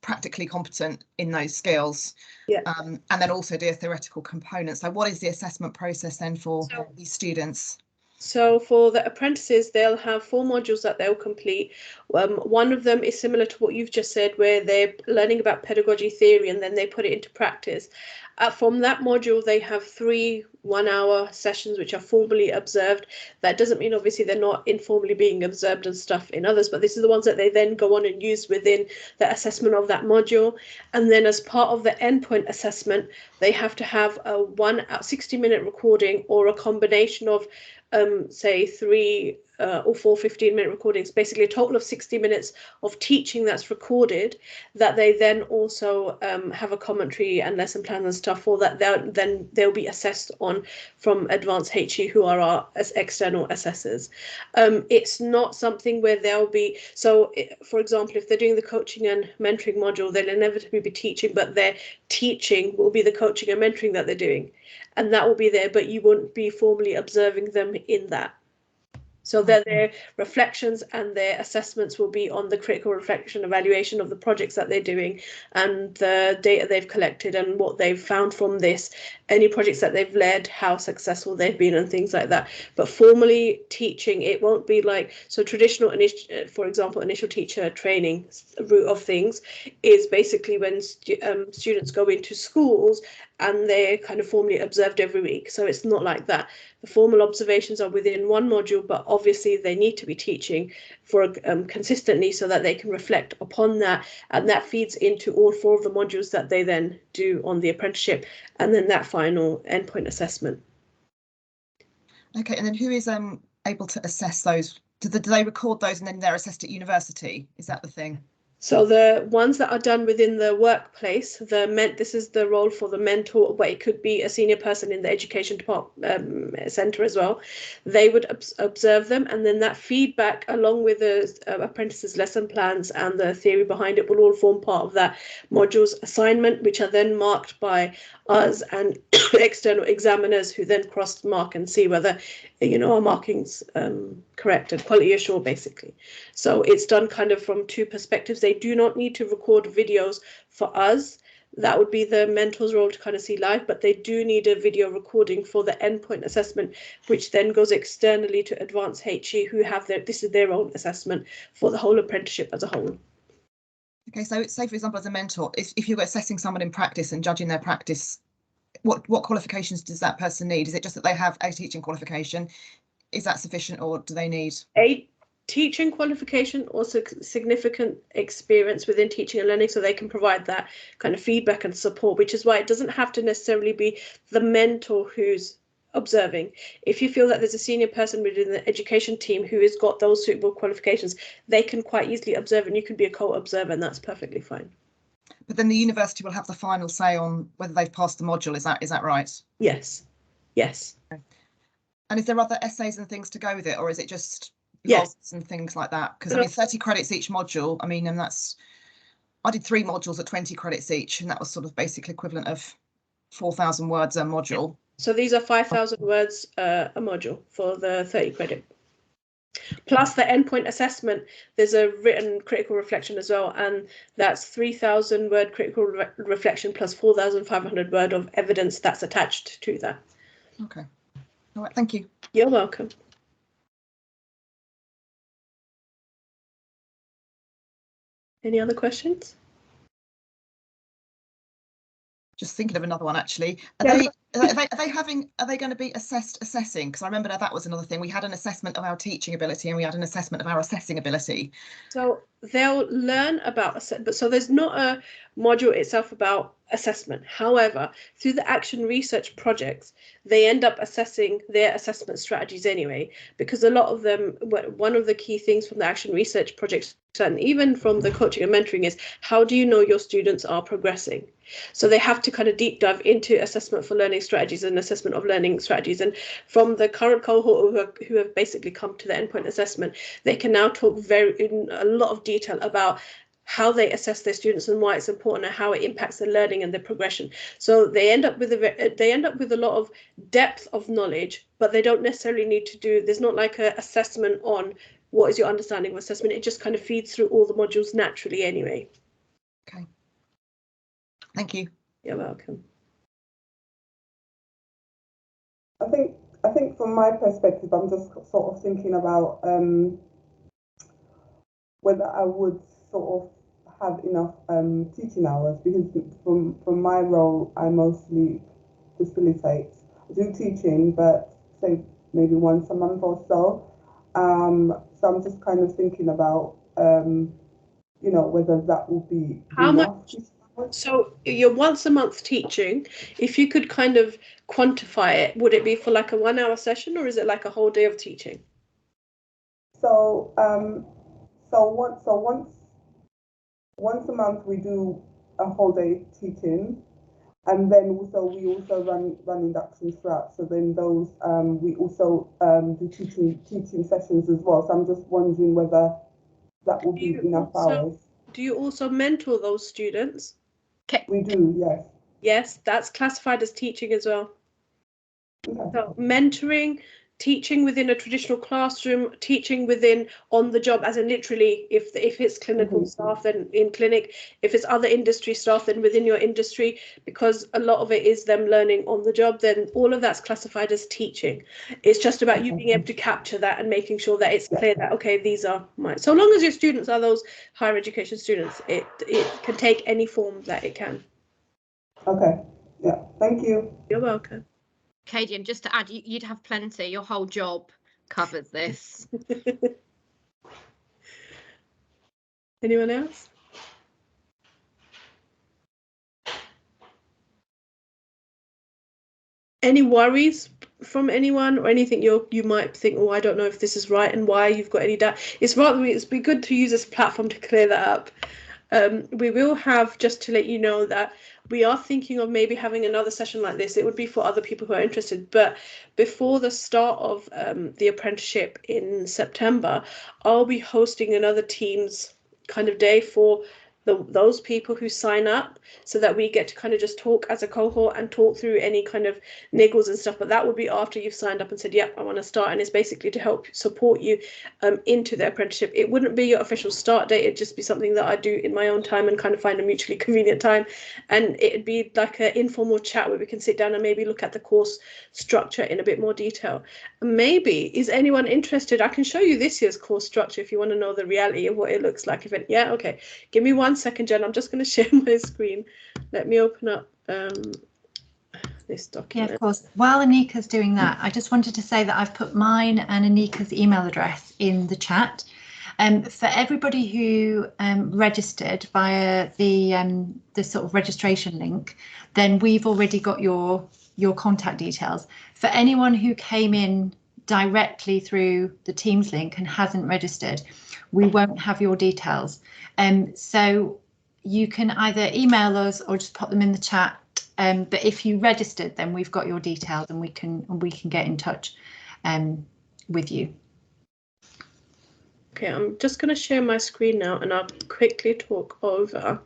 practically competent in those skills. Yeah. And then also do a theoretical component. So what is the assessment process then for these students? So for the apprentices, they'll have 4 modules that they'll complete. One of them is similar to what you've just said, where they're learning about pedagogy theory and then they put it into practice. From that module, they have 3 one-hour sessions which are formally observed. That doesn't mean obviously they're not informally being observed and stuff in others, but this is the ones that they then go on and use within the assessment of that module. And then as part of the endpoint assessment, they have to have a 60-minute recording or a combination of say 3 or 4 15-minute recordings, basically a total of 60 minutes of teaching that's recorded, that they then also have a commentary and lesson plans and stuff for that. Then they'll be assessed on from Advanced HE, who are our external assessors. It's not something where they'll be, so for example, if they're doing the coaching and mentoring module, they'll inevitably be teaching, but their teaching will be the coaching and mentoring that they're doing. And that will be there, but you won't be formally observing them in that. So their reflections and their assessments will be on the critical reflection evaluation of the projects that they're doing and the data they've collected and what they've found from this, any projects that they've led, how successful they've been and things like that. But formally teaching, it won't be like, so traditional, for example, initial teacher training route of things is basically when students go into schools and they're kind of formally observed every week. So it's not like that. The formal observations are within one module, but obviously they need to be teaching for consistently so that they can reflect upon that, and that feeds into all 4 of the modules that they then do on the apprenticeship, and then that final endpoint assessment. Okay, and then who is able to assess those? Do they record those and then they're assessed at university? Is that the thing? So the ones that are done within the workplace, this is the role for the mentor, but it could be a senior person in the education department centre as well. They would observe them, and then that feedback, along with the apprentices' lesson plans and the theory behind it, will all form part of that module's assignment, which are then marked by us and external examiners, who then cross-mark and see whether, our marking's correct and quality assured, basically. So it's done kind of from 2 perspectives. They do not need to record videos for us. That would be the mentor's role to kind of see live, but they do need a video recording for the endpoint assessment, which then goes externally to Advanced HE, who have this is their own assessment for the whole apprenticeship as a whole. Okay, so say for example, as a mentor, if you're assessing someone in practice and judging their practice, what qualifications does that person need? Is it just that they have a teaching qualification? Is that sufficient, or do they need a teaching qualification or significant experience within teaching and learning, so they can provide that kind of feedback and support, which is why it doesn't have to necessarily be the mentor who's observing. If you feel that there's a senior person within the education team who has got those suitable qualifications, they can quite easily observe, and you can be a co-observer, and that's perfectly fine. But then the university will have the final say on whether they've passed the module. Is that right? Yes. Yes. Okay. And is there other essays and things to go with it, or is it just yes and things like that? Because I mean, 30 credits each module. I mean, and I did 3 modules at 20 credits each, and that was sort of basically equivalent of 4,000 words a module. So these are 5,000 words a module for the 30 credit. Plus the endpoint assessment, there's a written critical reflection as well, and that's 3,000 word critical reflection plus 4,500 word of evidence that's attached to that. Okay. All right, thank you. You're welcome. Any other questions? Just thinking of another one actually. Are they going to be assessing? Because I remember that was another thing. We had an assessment of our teaching ability and we had an assessment of our assessing ability. So they'll learn about, but so there's not a module itself about assessment. However, through the action research projects, they end up assessing their assessment strategies anyway, because a lot of them, one of the key things from the action research projects and even from the coaching and mentoring is, how do you know your students are progressing? So they have to kind of deep dive into assessment for learning strategies and assessment of learning strategies. And from the current cohort who have basically come to the endpoint assessment, they can now talk in a lot of detail about how they assess their students and why it's important and how it impacts their learning and their progression. So they end up with a lot of depth of knowledge, but they don't necessarily need to do, there's not like an assessment on what is your understanding of assessment. It just kind of feeds through all the modules naturally anyway. Okay. Thank you. You're welcome. I think from my perspective, I'm just sort of thinking about whether I would sort of have enough teaching hours, because from my role, I mostly facilitate. I do teaching, but say maybe once a month or so. So I'm just kind of thinking about, whether that will be how enough. Much. So you're once a month teaching. If you could kind of quantify it, would it be for like a 1 hour session, or is it like a whole day of teaching? So once a month we do a whole day teaching, and then also we also run inductions throughout. So then those we also do teaching sessions as well. So I'm just wondering whether that will be enough hours. Do you also mentor those students? We do, yes. Yes, that's classified as teaching as well. Okay. So mentoring, teaching within a traditional classroom, teaching within on the job, as in literally if it's clinical staff, then in clinic, if it's other industry staff, then within your industry, because a lot of it is them learning on the job, then all of that's classified as teaching. It's just about you being able to capture that and making sure that it's clear that, okay, these are my, so long as your students are those higher education students, it can take any form that it can. Okay, yeah, thank you. You're welcome. Katie, and just to add, you'd have plenty. Your whole job covers this. Anyone else? Any worries from anyone, or anything you might think, oh, I don't know if this is right, and why you've got any doubt? It's be good to use this platform to clear that up. We will have, just to let you know, that we are thinking of maybe having another session like this. It would be for other people who are interested, but before the start of the apprenticeship in September, I'll be hosting another Teams kind of day for those people who sign up, so that we get to kind of just talk as a cohort and talk through any kind of niggles and stuff. But that would be after you've signed up and said, yep, I want to start. And it's basically to help support you into the apprenticeship. It wouldn't be your official start date. It'd just be something that I do in my own time and kind of find a mutually convenient time. And it'd be like an informal chat where we can sit down and maybe look at the course structure in a bit more detail. Maybe, is anyone interested? I can show you this year's course structure if you want to know the reality of what it looks like. Yeah, okay. Give me 1 second, Jen. I'm just going to share my screen. Let me open up this document. Yeah, of course. While Anika's doing that, I just wanted to say that I've put mine and Anika's email address in the chat. For everybody who registered via the sort of registration link, then we've already got your contact details. For anyone who came in directly through the Teams link and hasn't registered, we won't have your details. So you can either email us or just pop them in the chat. But if you registered, then we've got your details and we can get in touch with you. Okay, I'm just going to share my screen now, and I'll quickly talk over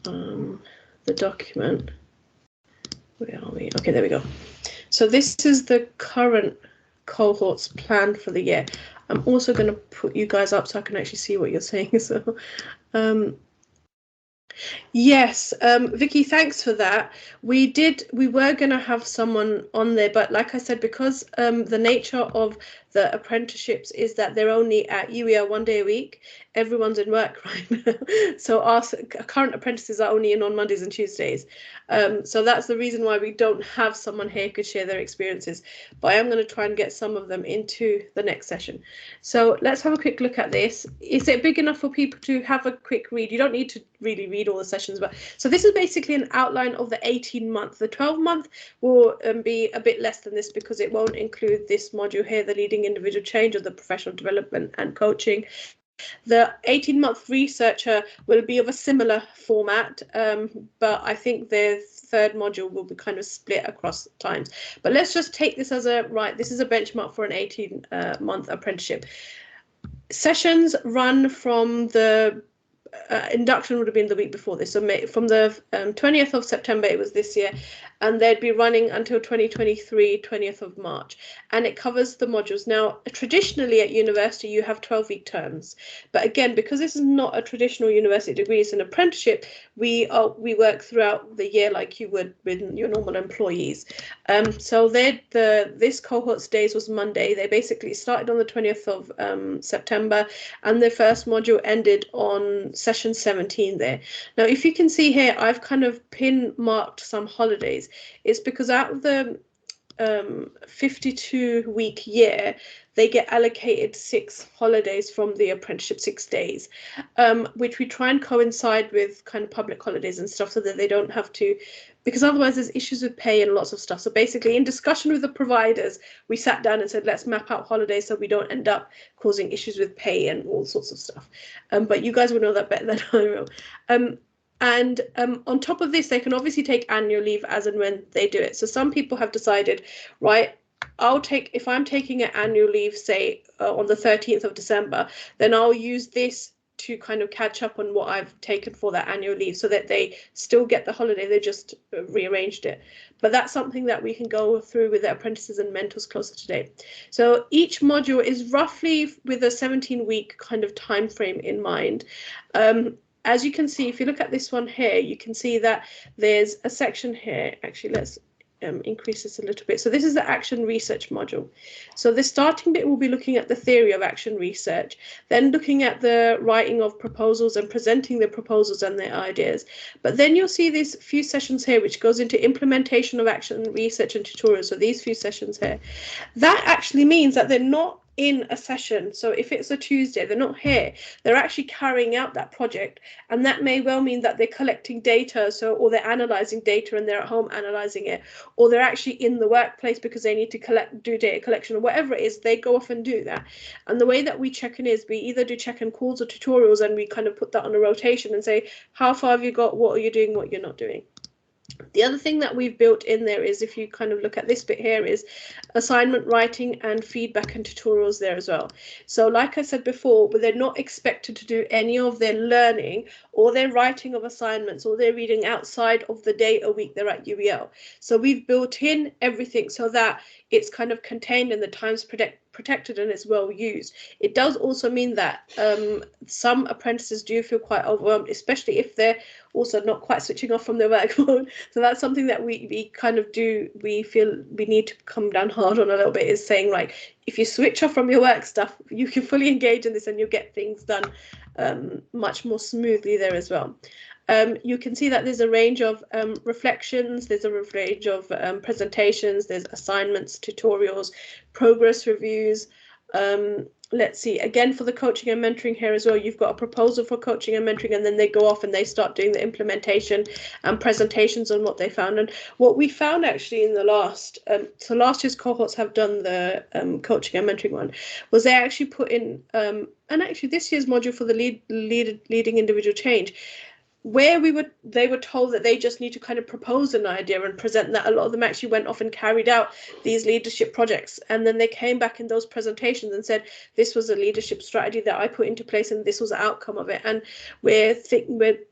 the document. Where are we? Okay, there we go. So this is the current cohorts plan for the year. I'm also going to put you guys up so I can actually see what you're saying. So, yes, Vicky, thanks for that. We were going to have someone on there, but like I said, because the nature of the apprenticeships is that they're only at UEL 1 day a week. Everyone's in work right now. So our current apprentices are only in on Mondays and Tuesdays. So that's the reason why we don't have someone here who could share their experiences. But I am going to try and get some of them into the next session. So let's have a quick look at this. Is it big enough for people to have a quick read? You don't need to really read all the sessions, but so this is basically an outline of the 18-month. The 12-month will be a bit less than this because it won't include this module here, the leading individual change or the professional development and coaching. The 18-month researcher will be of a similar format, but I think the third module will be kind of split across times. But let's just take this as this is a benchmark for an 18-month apprenticeship. Sessions run from the induction would have been the week before this, so from the 20th of September, it was this year, and they'd be running until 2023, 20th of March, and it covers the modules. Now, traditionally at university, you have 12-week terms, but again, because this is not a traditional university degree, it's an apprenticeship, we work throughout the year like you would with your normal employees. So this cohort's days was Monday. They basically started on the 20th of September, and their first module ended on session 17 there. Now, if you can see here, I've kind of pin marked some holidays. It's because out of the 52-week year, they get allocated 6 holidays from the apprenticeship, 6 days, which we try and coincide with kind of public holidays and stuff so that they don't have to because otherwise there's issues with pay and lots of stuff. So basically, in discussion with the providers, we sat down and said, let's map out holidays so we don't end up causing issues with pay and all sorts of stuff. But you guys will know that better than I will. And on top of this, they can obviously take annual leave as and when they do it. So some people have decided, right, if I'm taking an annual leave, say on the 13th of December, then I'll use this to kind of catch up on what I've taken for that annual leave, so that they still get the holiday, they just rearranged it. But that's something that we can go through with the apprentices and mentors closer today. So each module is roughly with a 17-week kind of time frame in mind. As you can see, if you look at this one here, you can see that there's a section here. Actually, let's increase this a little bit. So this is the action research module. So the starting bit will be looking at the theory of action research, then looking at the writing of proposals and presenting the proposals and their ideas. But then you'll see these few sessions here, which goes into implementation of action research and tutorials. So these few sessions here, that actually means that they're not in a session. So if it's a Tuesday, they're not here, they're actually carrying out that project, and that may well mean that they're collecting data, or they're analyzing data and they're at home analyzing it, or they're actually in the workplace because they need to do data collection, or whatever it is, they go off and do that. And the way that we check in is we either do check-in calls or tutorials, and we kind of put that on a rotation and say, how far have you got, what are you doing, what you're not doing. The other thing that we've built in there is, if you kind of look at this bit here, is assignment writing and feedback and tutorials there as well. So like I said before, they're not expected to do any of their learning or their writing of assignments or their reading outside of the day a week they're at UEL. So we've built in everything so that it's kind of contained and the time's protected and it's well used. It does also mean that some apprentices do feel quite overwhelmed, especially if they're also not quite switching off from their work mode. So that's something that we kind of do, we feel we need to come down hard on a little bit, is saying, like, if you switch off from your work stuff, you can fully engage in this and you'll get things done much more smoothly there as well. You can see that there's a range of reflections, there's a range of presentations, there's assignments, tutorials, progress reviews. Let's see, again, for the coaching and mentoring here as well, you've got a proposal for coaching and mentoring, and then they go off and they start doing the implementation and presentations on what they found. And what we found actually in the last, so last year's cohorts have done the coaching and mentoring one, was they actually put in, and actually this year's module for the leading individual change, where they were told that they just need to kind of propose an idea and present that. A lot of them actually went off and carried out these leadership projects, and then they came back in those presentations and said, this was a leadership strategy that I put into place and this was the outcome of it. And we're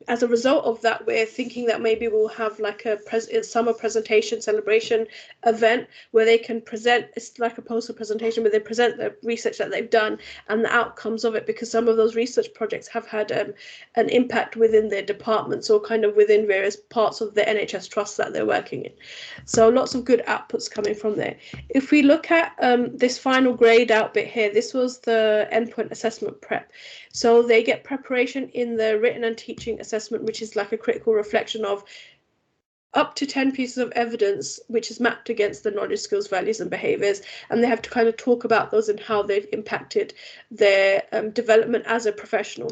as a result of that, we're thinking that maybe we'll have like a summer presentation celebration event where they can present, it's like a poster presentation where they present the research that they've done and the outcomes of it, because some of those research projects have had an impact within their departments or kind of within various parts of the NHS trusts that they're working in. So lots of good outputs coming from there. If we look at this final grade out bit here, this was the endpoint assessment prep. So they get preparation in the written and teaching assessment, which is like a critical reflection of up to 10 pieces of evidence, which is mapped against the knowledge, skills, values and behaviours, and they have to kind of talk about those and how they've impacted their development as a professional.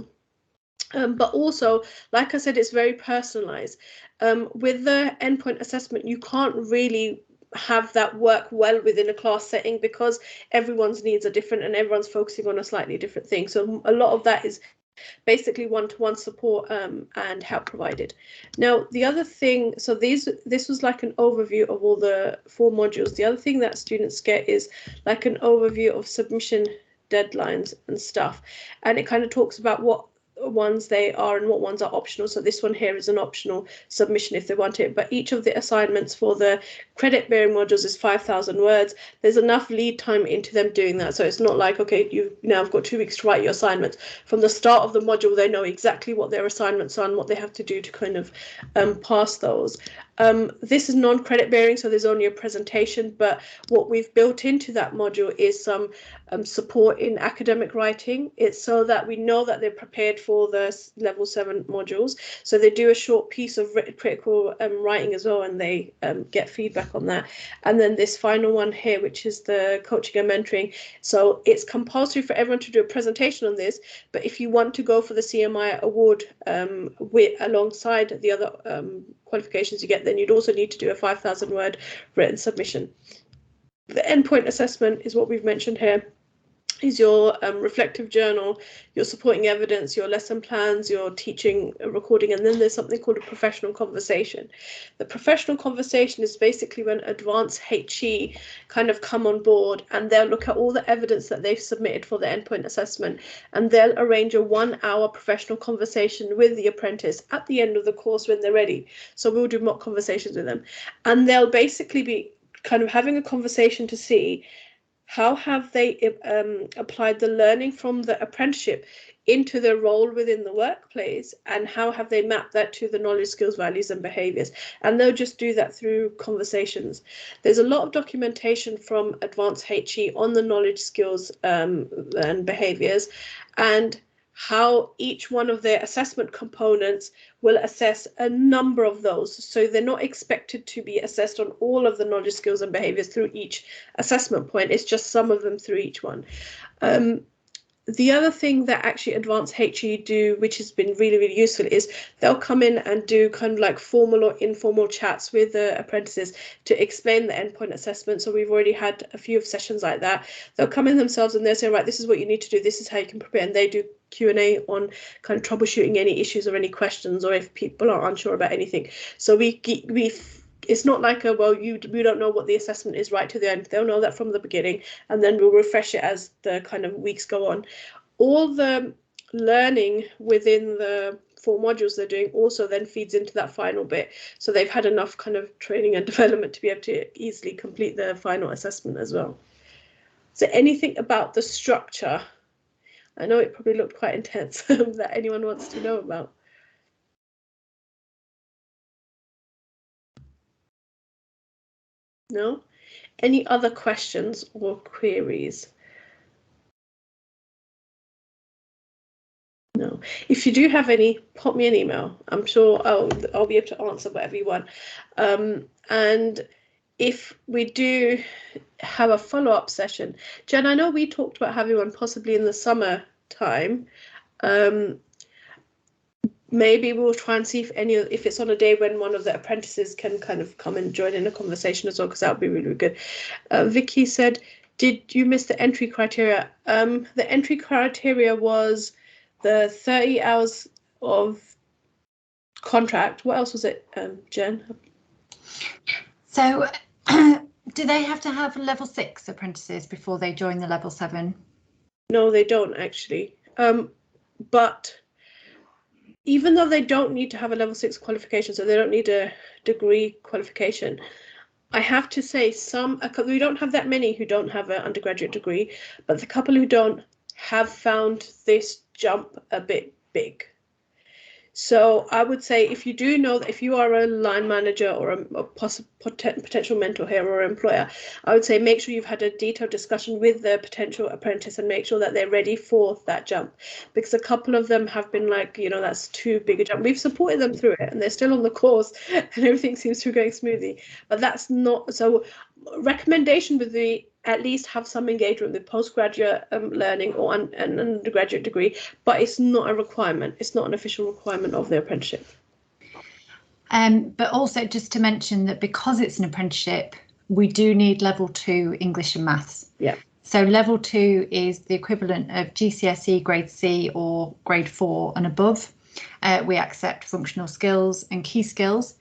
But also, like I said, it's very personalised. With the endpoint assessment, you can't really have that work well within a class setting because everyone's needs are different and everyone's focusing on a slightly different thing. So a lot of that is basically one-to-one support and help provided. Now, the other thing, so this was like an overview of all the 4 modules. The other thing that students get is like an overview of submission deadlines and stuff, and it kind of talks about what ones they are and what ones are optional. So this one here is an optional submission if they want it, but each of the assignments for the credit bearing modules is 5,000 words. There's enough lead time into them doing that, so it's not like, okay, you've now got 2 weeks to write your assignments. From the start of the module, they know exactly what their assignments are and what they have to do to kind of pass those. This is non-credit bearing, so there's only a presentation, but what we've built into that module is some support in academic writing. It's so that we know that they're prepared for the level 7 modules. So they do a short piece of critical writing as well, and they get feedback on that. And then this final one here, which is the coaching and mentoring. So it's compulsory for everyone to do a presentation on this, but if you want to go for the CMI award alongside the other qualifications you get, then you'd also need to do a 5,000 word written submission. The endpoint assessment is what we've mentioned here, is your reflective journal, your supporting evidence, your lesson plans, your teaching recording, and then there's something called a professional conversation. The professional conversation is basically when advanced HE kind of come on board, and they'll look at all the evidence that they've submitted for the endpoint assessment, and they'll arrange a 1-hour professional conversation with the apprentice at the end of the course when they're ready. So we'll do mock conversations with them, and they'll basically be kind of having a conversation to see how have they applied the learning from the apprenticeship into their role within the workplace, and how have they mapped that to the knowledge, skills, values and behaviours. And they'll just do that through conversations. There's a lot of documentation from advanced HE on the knowledge, skills and behaviours, and how each one of their assessment components will assess a number of those. So they're not expected to be assessed on all of the knowledge, skills and behaviours through each assessment point. It's just some of them through each one. The other thing that actually advanced HE do, which has been really, really useful, is they'll come in and do kind of like formal or informal chats with the apprentices to explain the endpoint assessment. So we've already had a few sessions like that. They'll come in themselves and they'll say, right, this is what you need to do. This is how you can prepare. And they do Q&A on kind of troubleshooting any issues or any questions, or if people are unsure about anything. So it's not like a, well, we don't know what the assessment is right to the end. They'll know that from the beginning, and then we'll refresh it as the kind of weeks go on. All the learning within the 4 modules they're doing also then feeds into that final bit. So they've had enough kind of training and development to be able to easily complete the final assessment as well. Is there anything about the structure? I know it probably looked quite intense that anyone wants to know about. No? Any other questions or queries? No. If you do have any, pop me an email. I'm sure I'll be able to answer whatever you want. And if we do have a follow-up session, Jen, I know we talked about having one possibly in the summer time. Maybe we'll try and see if it's on a day when one of the apprentices can kind of come and join in a conversation as well, because that would be really, really good. Vicky said, did you miss the entry criteria? The entry criteria was the 30 hours of contract. What else was it, Jen? So do they have to have level 6 apprentices before they join the level 7? No, they don't actually. But even though they don't need to have a level 6 qualification, so they don't need a degree qualification, I have to say we don't have that many who don't have an undergraduate degree, but the couple who don't have found this jump a bit big. So I would say, if you do know that if you are a line manager or a potential mentor here or employer, I would say make sure you've had a detailed discussion with the potential apprentice and make sure that they're ready for that jump, because a couple of them have been like, you know, that's too big a jump. We've supported them through it and they're still on the course and everything seems to be going smoothly, but that's not. So recommendation would be at least have some engagement with postgraduate learning or an undergraduate degree, but it's not a requirement. It's not an official requirement of the apprenticeship. But also just to mention that because it's an apprenticeship, we do need level 2 English and maths. Yeah. So level 2 is the equivalent of GCSE grade C or grade 4 and above. We accept functional skills and key skills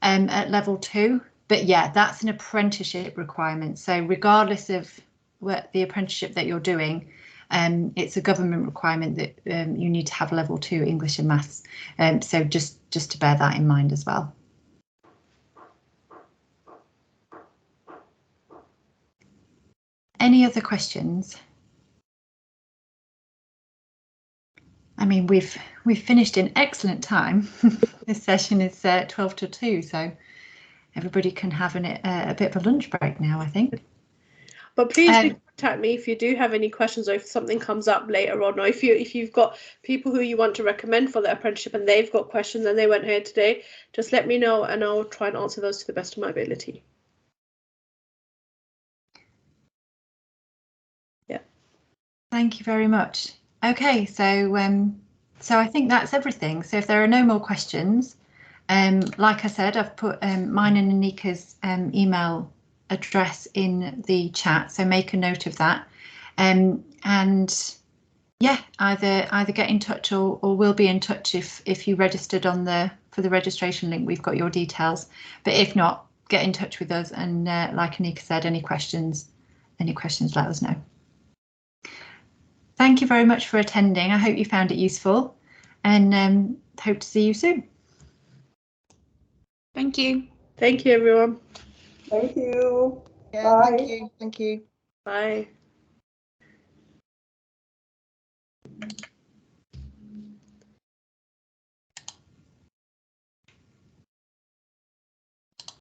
at level 2. But yeah, that's an apprenticeship requirement. So regardless of what the apprenticeship that you're doing, it's a government requirement that you need to have level 2 English and maths. So just to bear that in mind as well. Any other questions? I mean, we've finished in excellent time. This session is 12 to 2, so everybody can have a bit of a lunch break now, I think. But please do contact me if you do have any questions, or if something comes up later on, or if you've got people who you want to recommend for the apprenticeship and they've got questions and they weren't here today, just let me know and I'll try and answer those to the best of my ability. Yeah. Thank you very much. Okay, so I think that's everything. So if there are no more questions, Like I said, I've put mine and Anika's email address in the chat, so make a note of that. And yeah, either get in touch or we'll be in touch if you registered on for the registration link. We've got your details, but if not, get in touch with us. And like Anika said, any questions, let us know. Thank you very much for attending. I hope you found it useful, and hope to see you soon. Thank you. Thank you, everyone. Thank you. Yeah, Bye. thank you. Thank you. Bye.